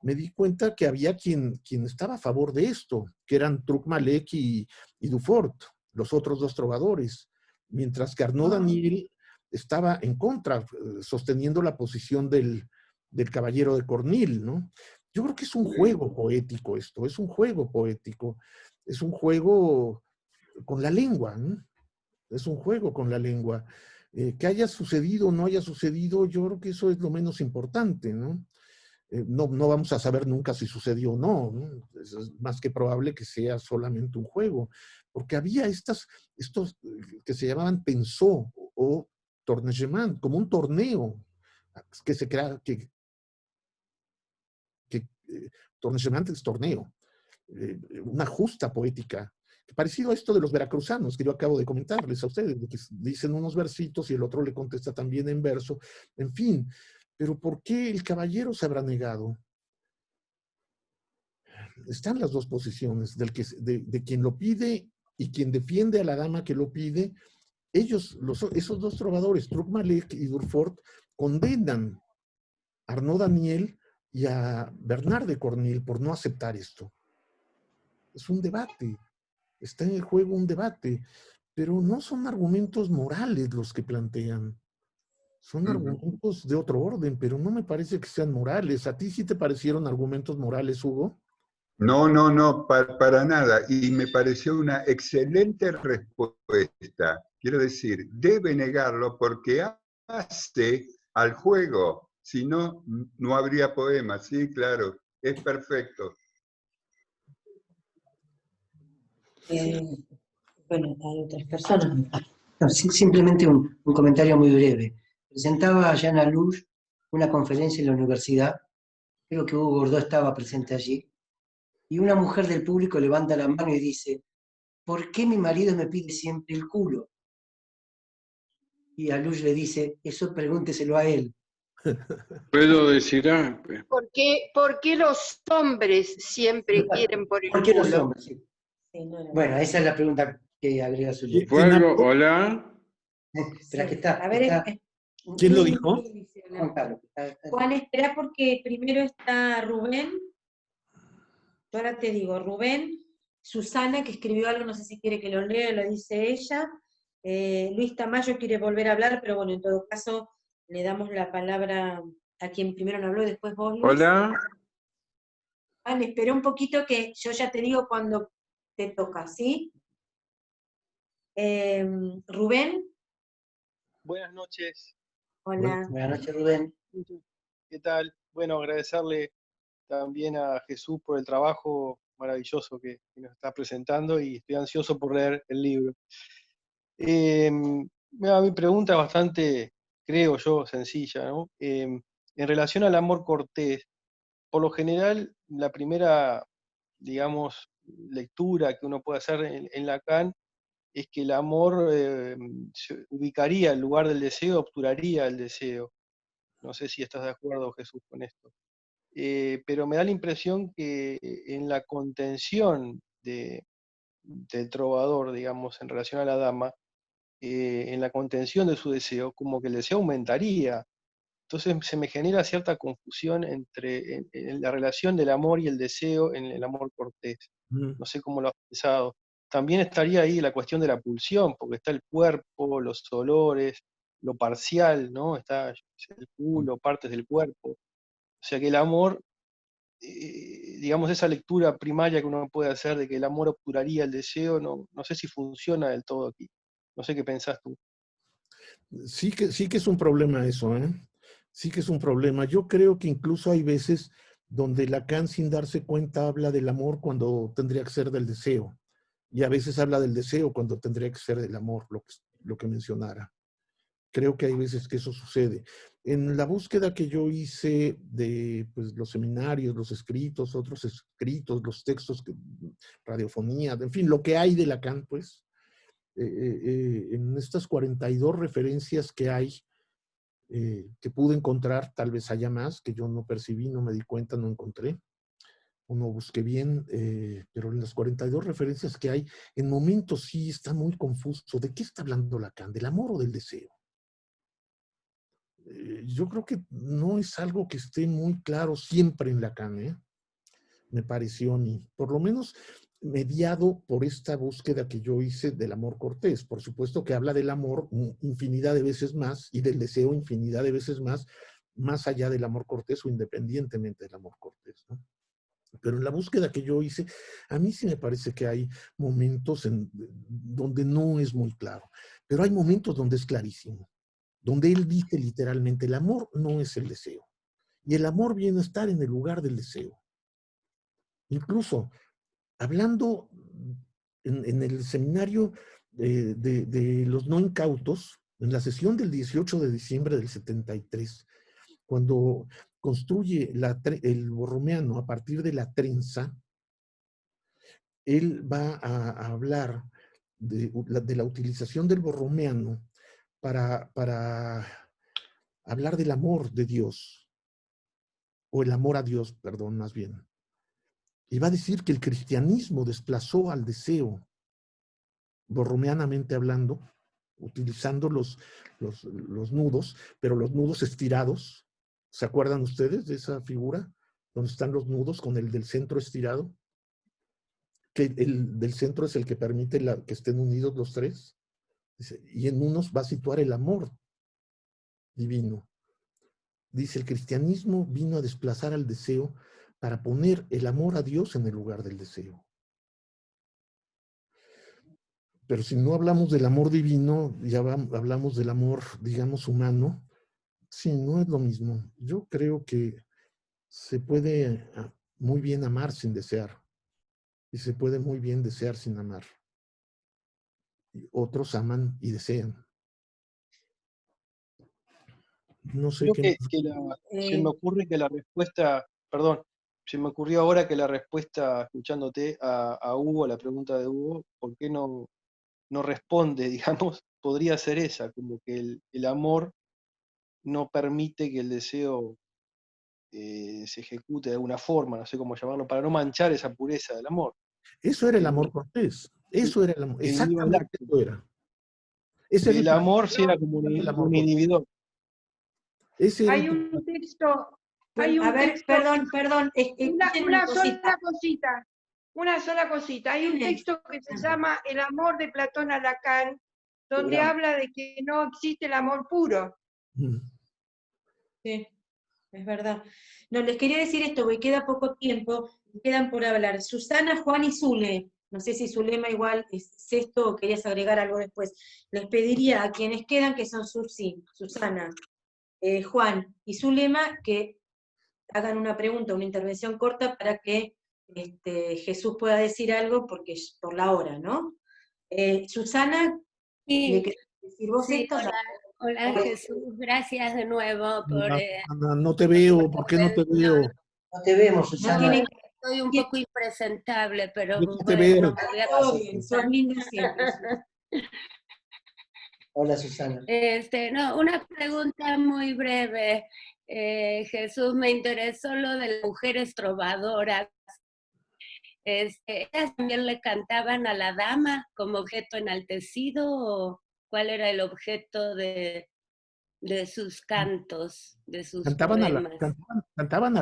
me di cuenta que había quien estaba a favor de esto, que eran Truc-Malek y Dufort, los otros dos trovadores, mientras que Arnaud Daniel estaba en contra, sosteniendo la posición del caballero de Cornille, ¿no? Yo creo que es un juego poético esto, es un juego poético, es un juego con la lengua, ¿no? Es un juego con la lengua. Que haya sucedido o no haya sucedido, yo creo que eso es lo menos importante, ¿no? No vamos a saber nunca si sucedió o no, ¿no? Es más que probable que sea solamente un juego, porque había estos que se llamaban pensó o tournegement, como un torneo que se crea, tournegement es torneo, una justa poética, parecido a esto de los veracruzanos que yo acabo de comentarles a ustedes, de que dicen unos versitos y el otro le contesta también en verso, en fin. Pero ¿por qué el caballero se habrá negado? Están las dos posiciones, de quien lo pide y quien defiende a la dama que lo pide. Esos dos trovadores, Truc-Malek y Durfort, condenan a Arnaud Daniel y a Bernard de Cornille por no aceptar esto. Es un debate, está en el juego un debate, pero no son argumentos morales los que plantean. Son argumentos de otro orden, pero no me parece que sean morales. ¿A ti sí te parecieron argumentos morales, Hugo? No, para nada. Y me pareció una excelente respuesta. Quiero decir, debe negarlo porque hace al juego. Si no, no habría poema. Sí, claro, es perfecto. Bueno, hay otras personas. No, simplemente un comentario muy breve. Presentaba Jean Alouche una conferencia en la universidad, creo que Hugo Gordó estaba presente allí, y una mujer del público levanta la mano y dice: ¿por qué mi marido me pide siempre el culo? Y Alouche le dice: eso pregúnteselo a él. Puedo decir ¿Por qué los hombres siempre quieren por el ¿Por qué culo? los hombres? Sí. Bueno, esa es la pregunta que agrega su libro. ¿Fue algo? ¿Hola? Espera, que está. A ver, ¿quién lo dijo? Juan Carlos. Juan, espera porque primero está Rubén. Yo ahora te digo, Rubén, Susana, que escribió algo, no sé si quiere que lo lea, lo dice ella. Luis Tamayo quiere volver a hablar, pero bueno, en todo caso, le damos la palabra a quien primero no habló y después vos, Luis. ¿Hola? Vale, espera un poquito que yo ya te digo cuando te toca, ¿sí? Rubén, Buenas noches. hola. Buenas noches, Rubén. ¿Qué tal? Bueno, agradecerle también a Jesús por el trabajo maravilloso que nos está presentando y estoy ansioso por leer el libro. Mi pregunta es bastante, creo yo, sencilla, ¿no? En relación al amor cortés, por lo general, la primera, digamos, lectura que uno puede hacer en Lacan es que el amor se ubicaría en lugar del deseo, obturaría el deseo. No sé si estás de acuerdo, Jesús, con esto. Pero me da la impresión que en la contención del trovador, digamos, en relación a la dama, en la contención de su deseo, como que el deseo aumentaría. Entonces se me genera cierta confusión en la relación del amor y el deseo en el amor cortés. No sé cómo lo has pensado. También estaría ahí la cuestión de la pulsión, porque está el cuerpo, los olores, lo parcial, ¿no? Está el culo, partes del cuerpo. O sea que el amor, digamos, esa lectura primaria que uno puede hacer de que el amor obturaría el deseo, no sé si funciona del todo aquí. No sé qué pensás tú. Sí que es un problema eso, ¿eh? Sí que es un problema. Yo creo que incluso hay veces donde Lacan, sin darse cuenta, habla del amor cuando tendría que ser del deseo. Y a veces habla del deseo cuando tendría que ser del amor, lo que mencionara. Creo que hay veces que eso sucede. En la búsqueda que yo hice de pues, los seminarios, los escritos, otros escritos, los textos, radiofonía, en fin, lo que hay de Lacan, pues, en estas 42 referencias que hay, que pude encontrar, tal vez haya más, que yo no percibí, no me di cuenta, no encontré, o no busqué bien, pero en las 42 referencias que hay, en momentos sí está muy confuso. ¿De qué está hablando Lacan? ¿Del amor o del deseo? Yo creo que no es algo que esté muy claro siempre en Lacan, ¿eh? Me pareció a mí. Por lo menos mediado por esta búsqueda que yo hice del amor cortés. Por supuesto que habla del amor infinidad de veces más y del deseo infinidad de veces más allá del amor cortés o independientemente del amor cortés, ¿no? Pero en la búsqueda que yo hice, a mí sí me parece que hay momentos donde no es muy claro, pero hay momentos donde es clarísimo, donde él dice literalmente, el amor no es el deseo, y el amor viene a estar en el lugar del deseo. Incluso, hablando en el seminario de los no incautos, en la sesión del 18 de diciembre del 73, cuando construye el borromeano a partir de la trenza, él va a hablar de la utilización del borromeano para hablar del amor de Dios, o el amor a Dios, perdón, más bien. Y va a decir que el cristianismo desplazó al deseo, borromeanamente hablando, utilizando los nudos, pero los nudos estirados. ¿Se acuerdan ustedes de esa figura? Donde están los nudos con el del centro estirado. Que el del centro es el que permite que estén unidos los tres. Y en unos va a situar el amor divino. Dice, el cristianismo vino a desplazar al deseo para poner el amor a Dios en el lugar del deseo. Pero si no hablamos del amor divino, ya hablamos del amor, digamos, humano, sí, no es lo mismo. Yo creo que se puede muy bien amar sin desear. Y se puede muy bien desear sin amar. Y otros aman y desean. No sé Creo qué. se me ocurre que la respuesta, perdón, se me ocurrió ahora que la respuesta, escuchándote a Hugo, la pregunta de Hugo, ¿por qué no responde, digamos? Podría ser esa, como que el amor no permite que el deseo se ejecute de alguna forma, no sé cómo llamarlo, para no manchar esa pureza del amor. Eso era el amor cortés. Eso era el amor. Exactamente eso era. Ese El amor sí era como un inhibidor. Hay un texto. A ver, perdón. Una sola cosita. Hay un texto que se llama El amor de Platón a Lacan, donde habla de que no existe el amor puro. Sí. Es verdad. No, les quería decir esto, porque queda poco tiempo, quedan por hablar. Susana, Juan y Zule. No sé si Zulema igual es esto o querías agregar algo después. Les pediría a quienes quedan, que son Susana, Juan y Zulema, que hagan una pregunta, una intervención corta para que Jesús pueda decir algo, porque por la hora, ¿no? Susana, ¿le Sí, querés decir vos sí, esto? hola Jesús, gracias de nuevo por Ana, no te veo, ¿por qué no te veo? No te vemos, no, Susana. estoy un poco impresentable, pero Déjate bueno, ver. voy a Todo bien, sos linda siempre. Hola, Susana. No, una pregunta muy breve. Jesús, me interesó lo de las mujeres trovadoras. ¿Ellas también le cantaban a la dama como objeto enaltecido o cuál era el objeto de sus cantos, de sus Cantaban poemas? cantaban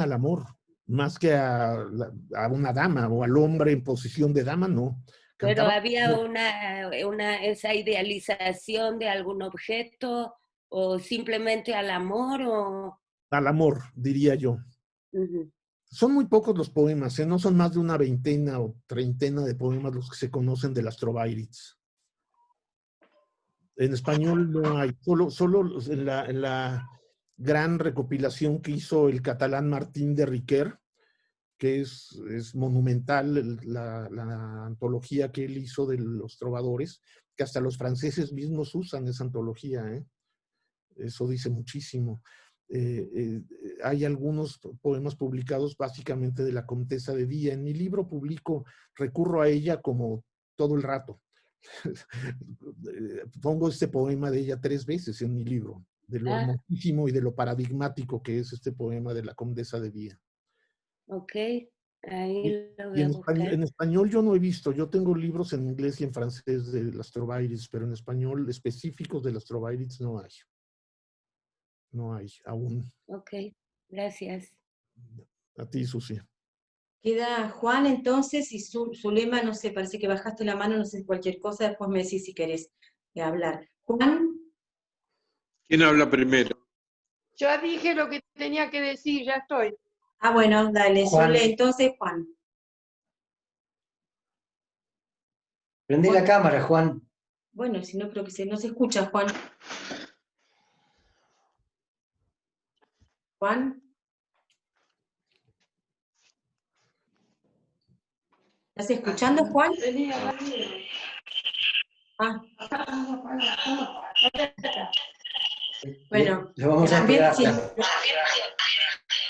al amor, más que a una dama o al hombre en posición de dama, no. Pero Cantaban había esa idealización de algún objeto o simplemente al amor o... al amor, diría yo. Ujú. Son muy pocos los poemas, no son más de una veintena o treintena de poemas los que se conocen de las Trovairits. En español no hay, solo en la gran recopilación que hizo el catalán Martín de Riquer, que es monumental la antología que él hizo de los trovadores, que hasta los franceses mismos usan esa antología, ¿eh? Eso dice muchísimo. Hay algunos poemas publicados básicamente de la Comtesa de Día. En mi libro recurro a ella como todo el rato. Pongo este poema de ella 3 veces en mi libro, de lo hermosísimo y de lo paradigmático que es este poema de la Condesa de Día. Ok, ahí lo voy Y a buscar. en español yo no he visto, yo tengo libros en inglés y en francés de las Trovairits, pero en español específicos de las Trovairits no hay. No hay aún. Ok, gracias. A ti, Susi. Queda Juan entonces y Zulema, no sé, parece que bajaste la mano, no sé, cualquier cosa, después me decís si querés hablar. Juan. ¿Quién habla primero? Ya dije lo que tenía que decir, ya estoy. Ah, bueno, dale, Zule, entonces Juan. Prende la cámara, Juan. Bueno, si no, creo que no se escucha, Juan. Juan. ¿Estás escuchando, Juan? Ah. Bueno, lo vamos a también esperar. sí,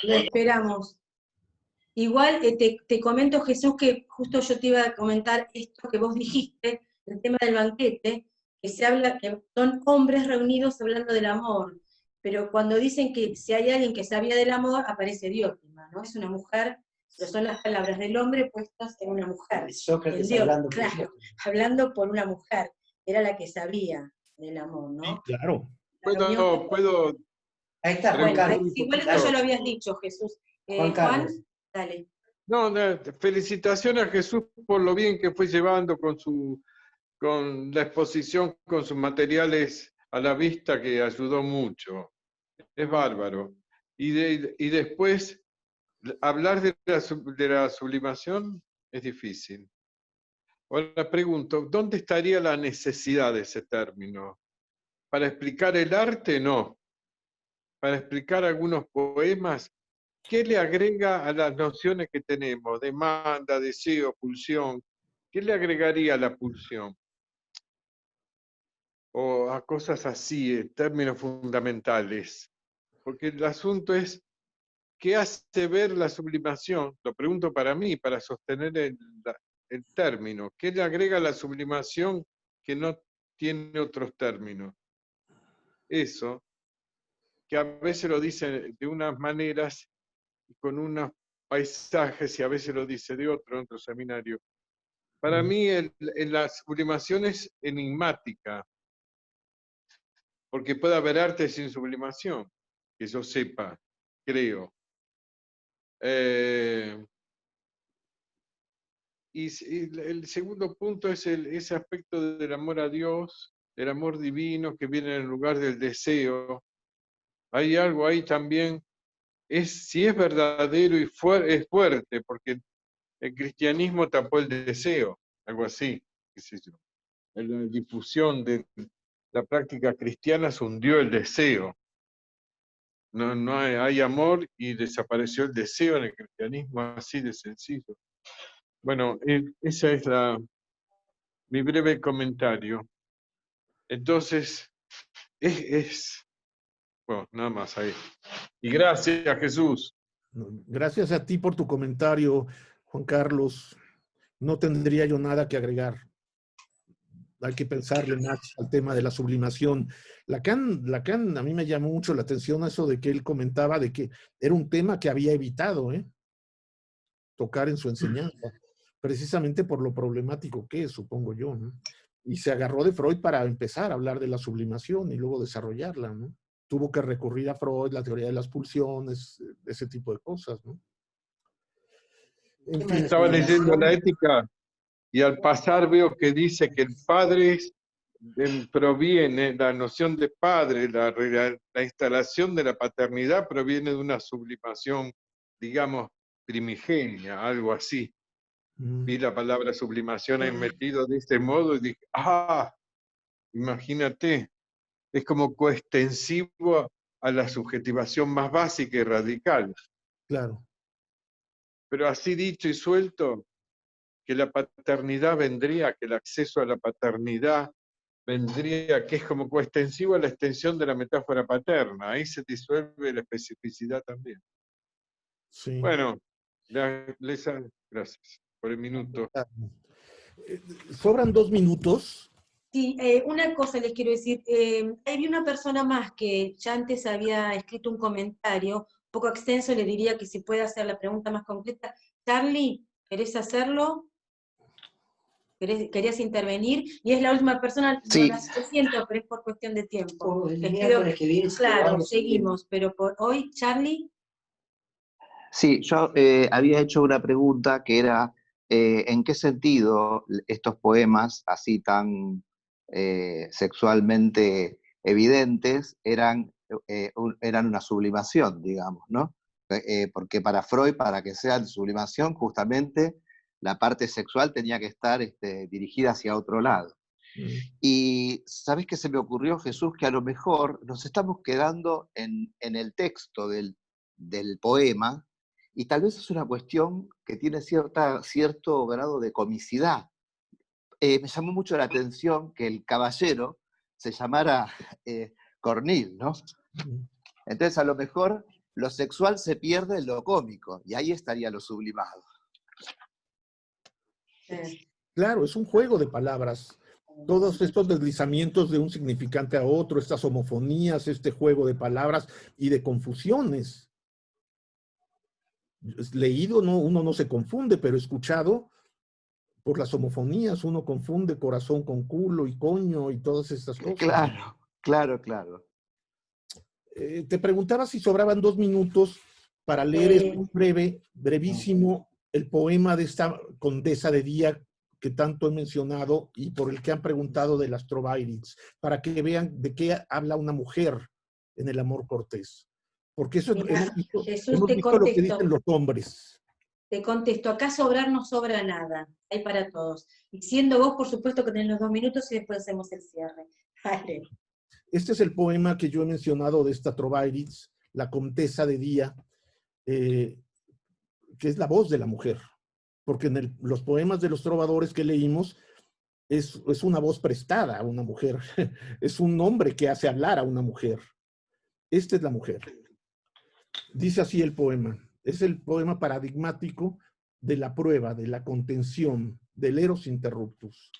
lo esperamos. Igual te comento, Jesús, que justo yo te iba a comentar esto que vos dijiste, el tema del banquete, que se habla, que son hombres reunidos hablando del amor, pero cuando dicen que si hay alguien que sabía del amor, aparece Diótima, ¿no? Es una mujer, pero son las palabras del hombre puestas en una mujer. Sócrates hablando, claro, hablando por una mujer, era la que sabía del amor, ¿no? Sí, claro. ¿Puedo Ahí está, Juan Carlos. Igual eso ya lo habías dicho, Jesús. Juan, dale. No, felicitaciones a Jesús por lo bien que fue llevando con la exposición, con sus materiales a la vista, que ayudó mucho. Es bárbaro. Y después, hablar de la sublimación es difícil. Ahora pregunto, ¿dónde estaría la necesidad de ese término? ¿Para explicar el arte? No. ¿Para explicar algunos poemas? ¿Qué le agrega a las nociones que tenemos? Demanda, deseo, pulsión. ¿Qué le agregaría a la pulsión? O a cosas así, en términos fundamentales. Porque el asunto es, ¿qué hace ver la sublimación? Lo pregunto para mí, para sostener el término. ¿Qué le agrega a la sublimación que no tiene otros términos? Eso, que a veces lo dice de unas maneras, con unos paisajes, y a veces lo dice de otro seminario. Para mí la sublimación es enigmática, porque puede haber arte sin sublimación, que yo sepa, creo. Y el segundo punto es ese aspecto del amor a Dios, el amor divino que viene en lugar del deseo. hay algo ahí también, si es verdadero y es fuerte, porque el cristianismo tapó el deseo, algo así, qué sé yo. En la difusión de la práctica cristiana se hundió el deseo. No hay amor y desapareció el deseo en el cristianismo, así de sencillo. Bueno, esa es mi breve comentario. Entonces, bueno, nada más ahí. Y gracias, Jesús. Gracias a ti por tu comentario, Juan Carlos. No tendría yo nada que agregar. Hay que pensarle más al tema de la sublimación. Lacan a mí me llamó mucho la atención eso de que él comentaba de que era un tema que había evitado tocar en su enseñanza, precisamente por lo problemático que es, supongo yo, ¿no? Y se agarró de Freud para empezar a hablar de la sublimación y luego desarrollarla, ¿no? Tuvo que recurrir a Freud, la teoría de las pulsiones, ese tipo de cosas, ¿no? En fin, estaba leyendo la ética y al pasar veo que dice que el padre proviene, la noción de padre, la instalación de la paternidad proviene de una sublimación, digamos, primigenia, algo así. Vi la palabra sublimación ahí metido de este modo y dije, imagínate, es como coextensivo a la subjetivación más básica y radical. Claro. Pero así dicho y suelto, que la paternidad vendría, que el acceso a la paternidad vendría, que es como coextensivo a la extensión de la metáfora paterna. Ahí se disuelve la especificidad también. Sí. Bueno, gracias por el minuto. Sobran 2 minutos. Sí, una cosa les quiero decir. Hay una persona más que ya antes había escrito un comentario, un poco extenso, le diría que si puede hacer la pregunta más concreta. Charlie, ¿querés hacerlo? ¿Querías intervenir? Y es la última persona, Sí. lo siento, pero es por cuestión de tiempo. El miércoles que viene, claro, seguimos, pero por hoy, Charlie. Sí, yo había hecho una pregunta que era, ¿en qué sentido estos poemas así tan sexualmente evidentes eran una sublimación, digamos, ¿no? Porque para Freud, para que sean sublimación, justamente la parte sexual tenía que estar dirigida hacia otro lado. Y ¿sabes qué se me ocurrió, Jesús? Que a lo mejor nos estamos quedando en el texto del poema, y tal vez es una cuestión que tiene cierto grado de comicidad. Me llamó mucho la atención que el caballero se llamara Cornil, ¿no? Entonces a lo mejor lo sexual se pierde en lo cómico, y ahí estaría lo sublimado. Claro, es un juego de palabras. Todos estos deslizamientos de un significante a otro, estas homofonías, este juego de palabras y de confusiones. Leído uno no se confunde, pero escuchado por las homofonías uno confunde corazón con culo y coño y todas estas cosas. Claro. Te preguntaba si sobraban 2 minutos para leer brevísimo, el poema de esta condesa de Día que tanto he mencionado y por el que han preguntado de las Trovairids, para que vean de qué habla una mujer en el amor cortés. Porque eso Mira, hemos visto lo que dicen los hombres. Te contesto, acá sobrar no sobra nada, hay para todos. Y siendo vos, por supuesto que tenés los 2 minutos y después hacemos el cierre. Dale. Este es el poema que yo he mencionado de esta Trovairids, la Condesa de Día, que es la voz de la mujer. Porque en los poemas de los trovadores que leímos, es una voz prestada a una mujer. Es un hombre que hace hablar a una mujer. Esta es la mujer. Dice así el poema. Es el poema paradigmático de la prueba, de la contención, del eros interruptus.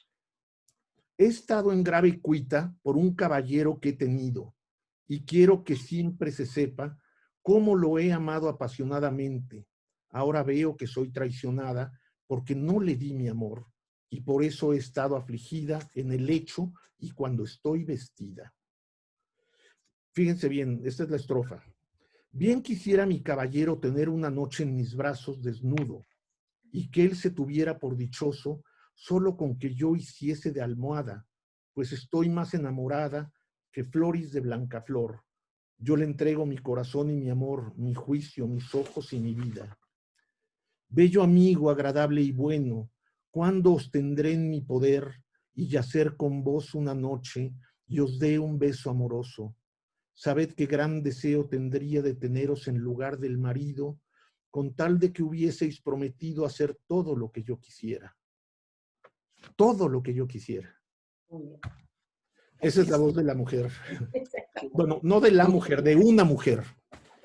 He estado en grave cuita por un caballero que he tenido, y quiero que siempre se sepa cómo lo he amado apasionadamente. Ahora veo que soy traicionada porque no le di mi amor, y por eso he estado afligida en el lecho y cuando estoy vestida. Fíjense bien, esta es la estrofa. Bien quisiera mi caballero tener una noche en mis brazos desnudo, y que él se tuviera por dichoso solo con que yo hiciese de almohada, pues estoy más enamorada que Floris de Blancaflor, Yo le entrego mi corazón y mi amor, mi juicio, mis ojos y mi vida. Bello amigo, agradable y bueno, ¿cuándo os tendré en mi poder y yacer con vos una noche y os dé un beso amoroso? Sabed qué gran deseo tendría de teneros en lugar del marido, con tal de que hubieseis prometido hacer todo lo que yo quisiera. Todo lo que yo quisiera. Esa es la voz de la mujer. Bueno, no de la mujer, de una mujer.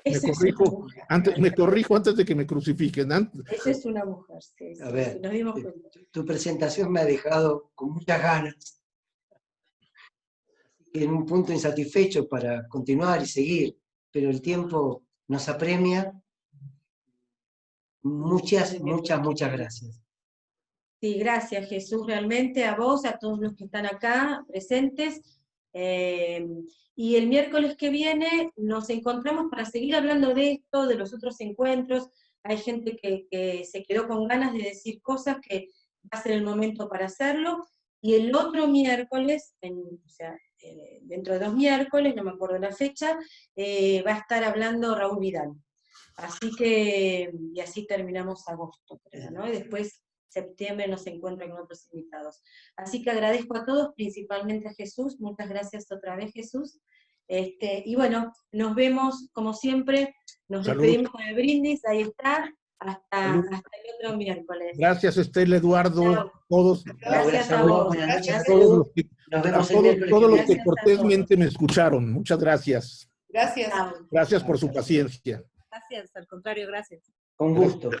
Me corrijo antes de que me crucifiquen. Esa es una mujer, sí. A ver, nos dimos cuenta. Tu presentación me ha dejado con muchas ganas. En un punto insatisfecho para continuar y seguir, pero el tiempo nos apremia. Muchas gracias. Sí, gracias Jesús, realmente a vos, a todos los que están acá presentes. Y el miércoles que viene nos encontramos para seguir hablando de esto, de los otros encuentros. Hay gente que se quedó con ganas de decir cosas que va a ser el momento para hacerlo. Y el otro miércoles, dentro de 2 miércoles, no me acuerdo la fecha, va a estar hablando Raúl Vidal. Así que, y así terminamos agosto, creo, ¿no? Y después septiembre nos encuentran con otros invitados. Así que agradezco a todos, principalmente a Jesús. Muchas gracias otra vez, Jesús. Y bueno, nos vemos como siempre. Nos despedimos con el brindis, ahí está. Hasta el otro miércoles. Gracias, Estela, Eduardo, todos. Gracias a vos. A todos los que cortésmente me escucharon. Muchas gracias. Gracias. Gracias por su paciencia. Gracias, al contrario, gracias. Con gusto.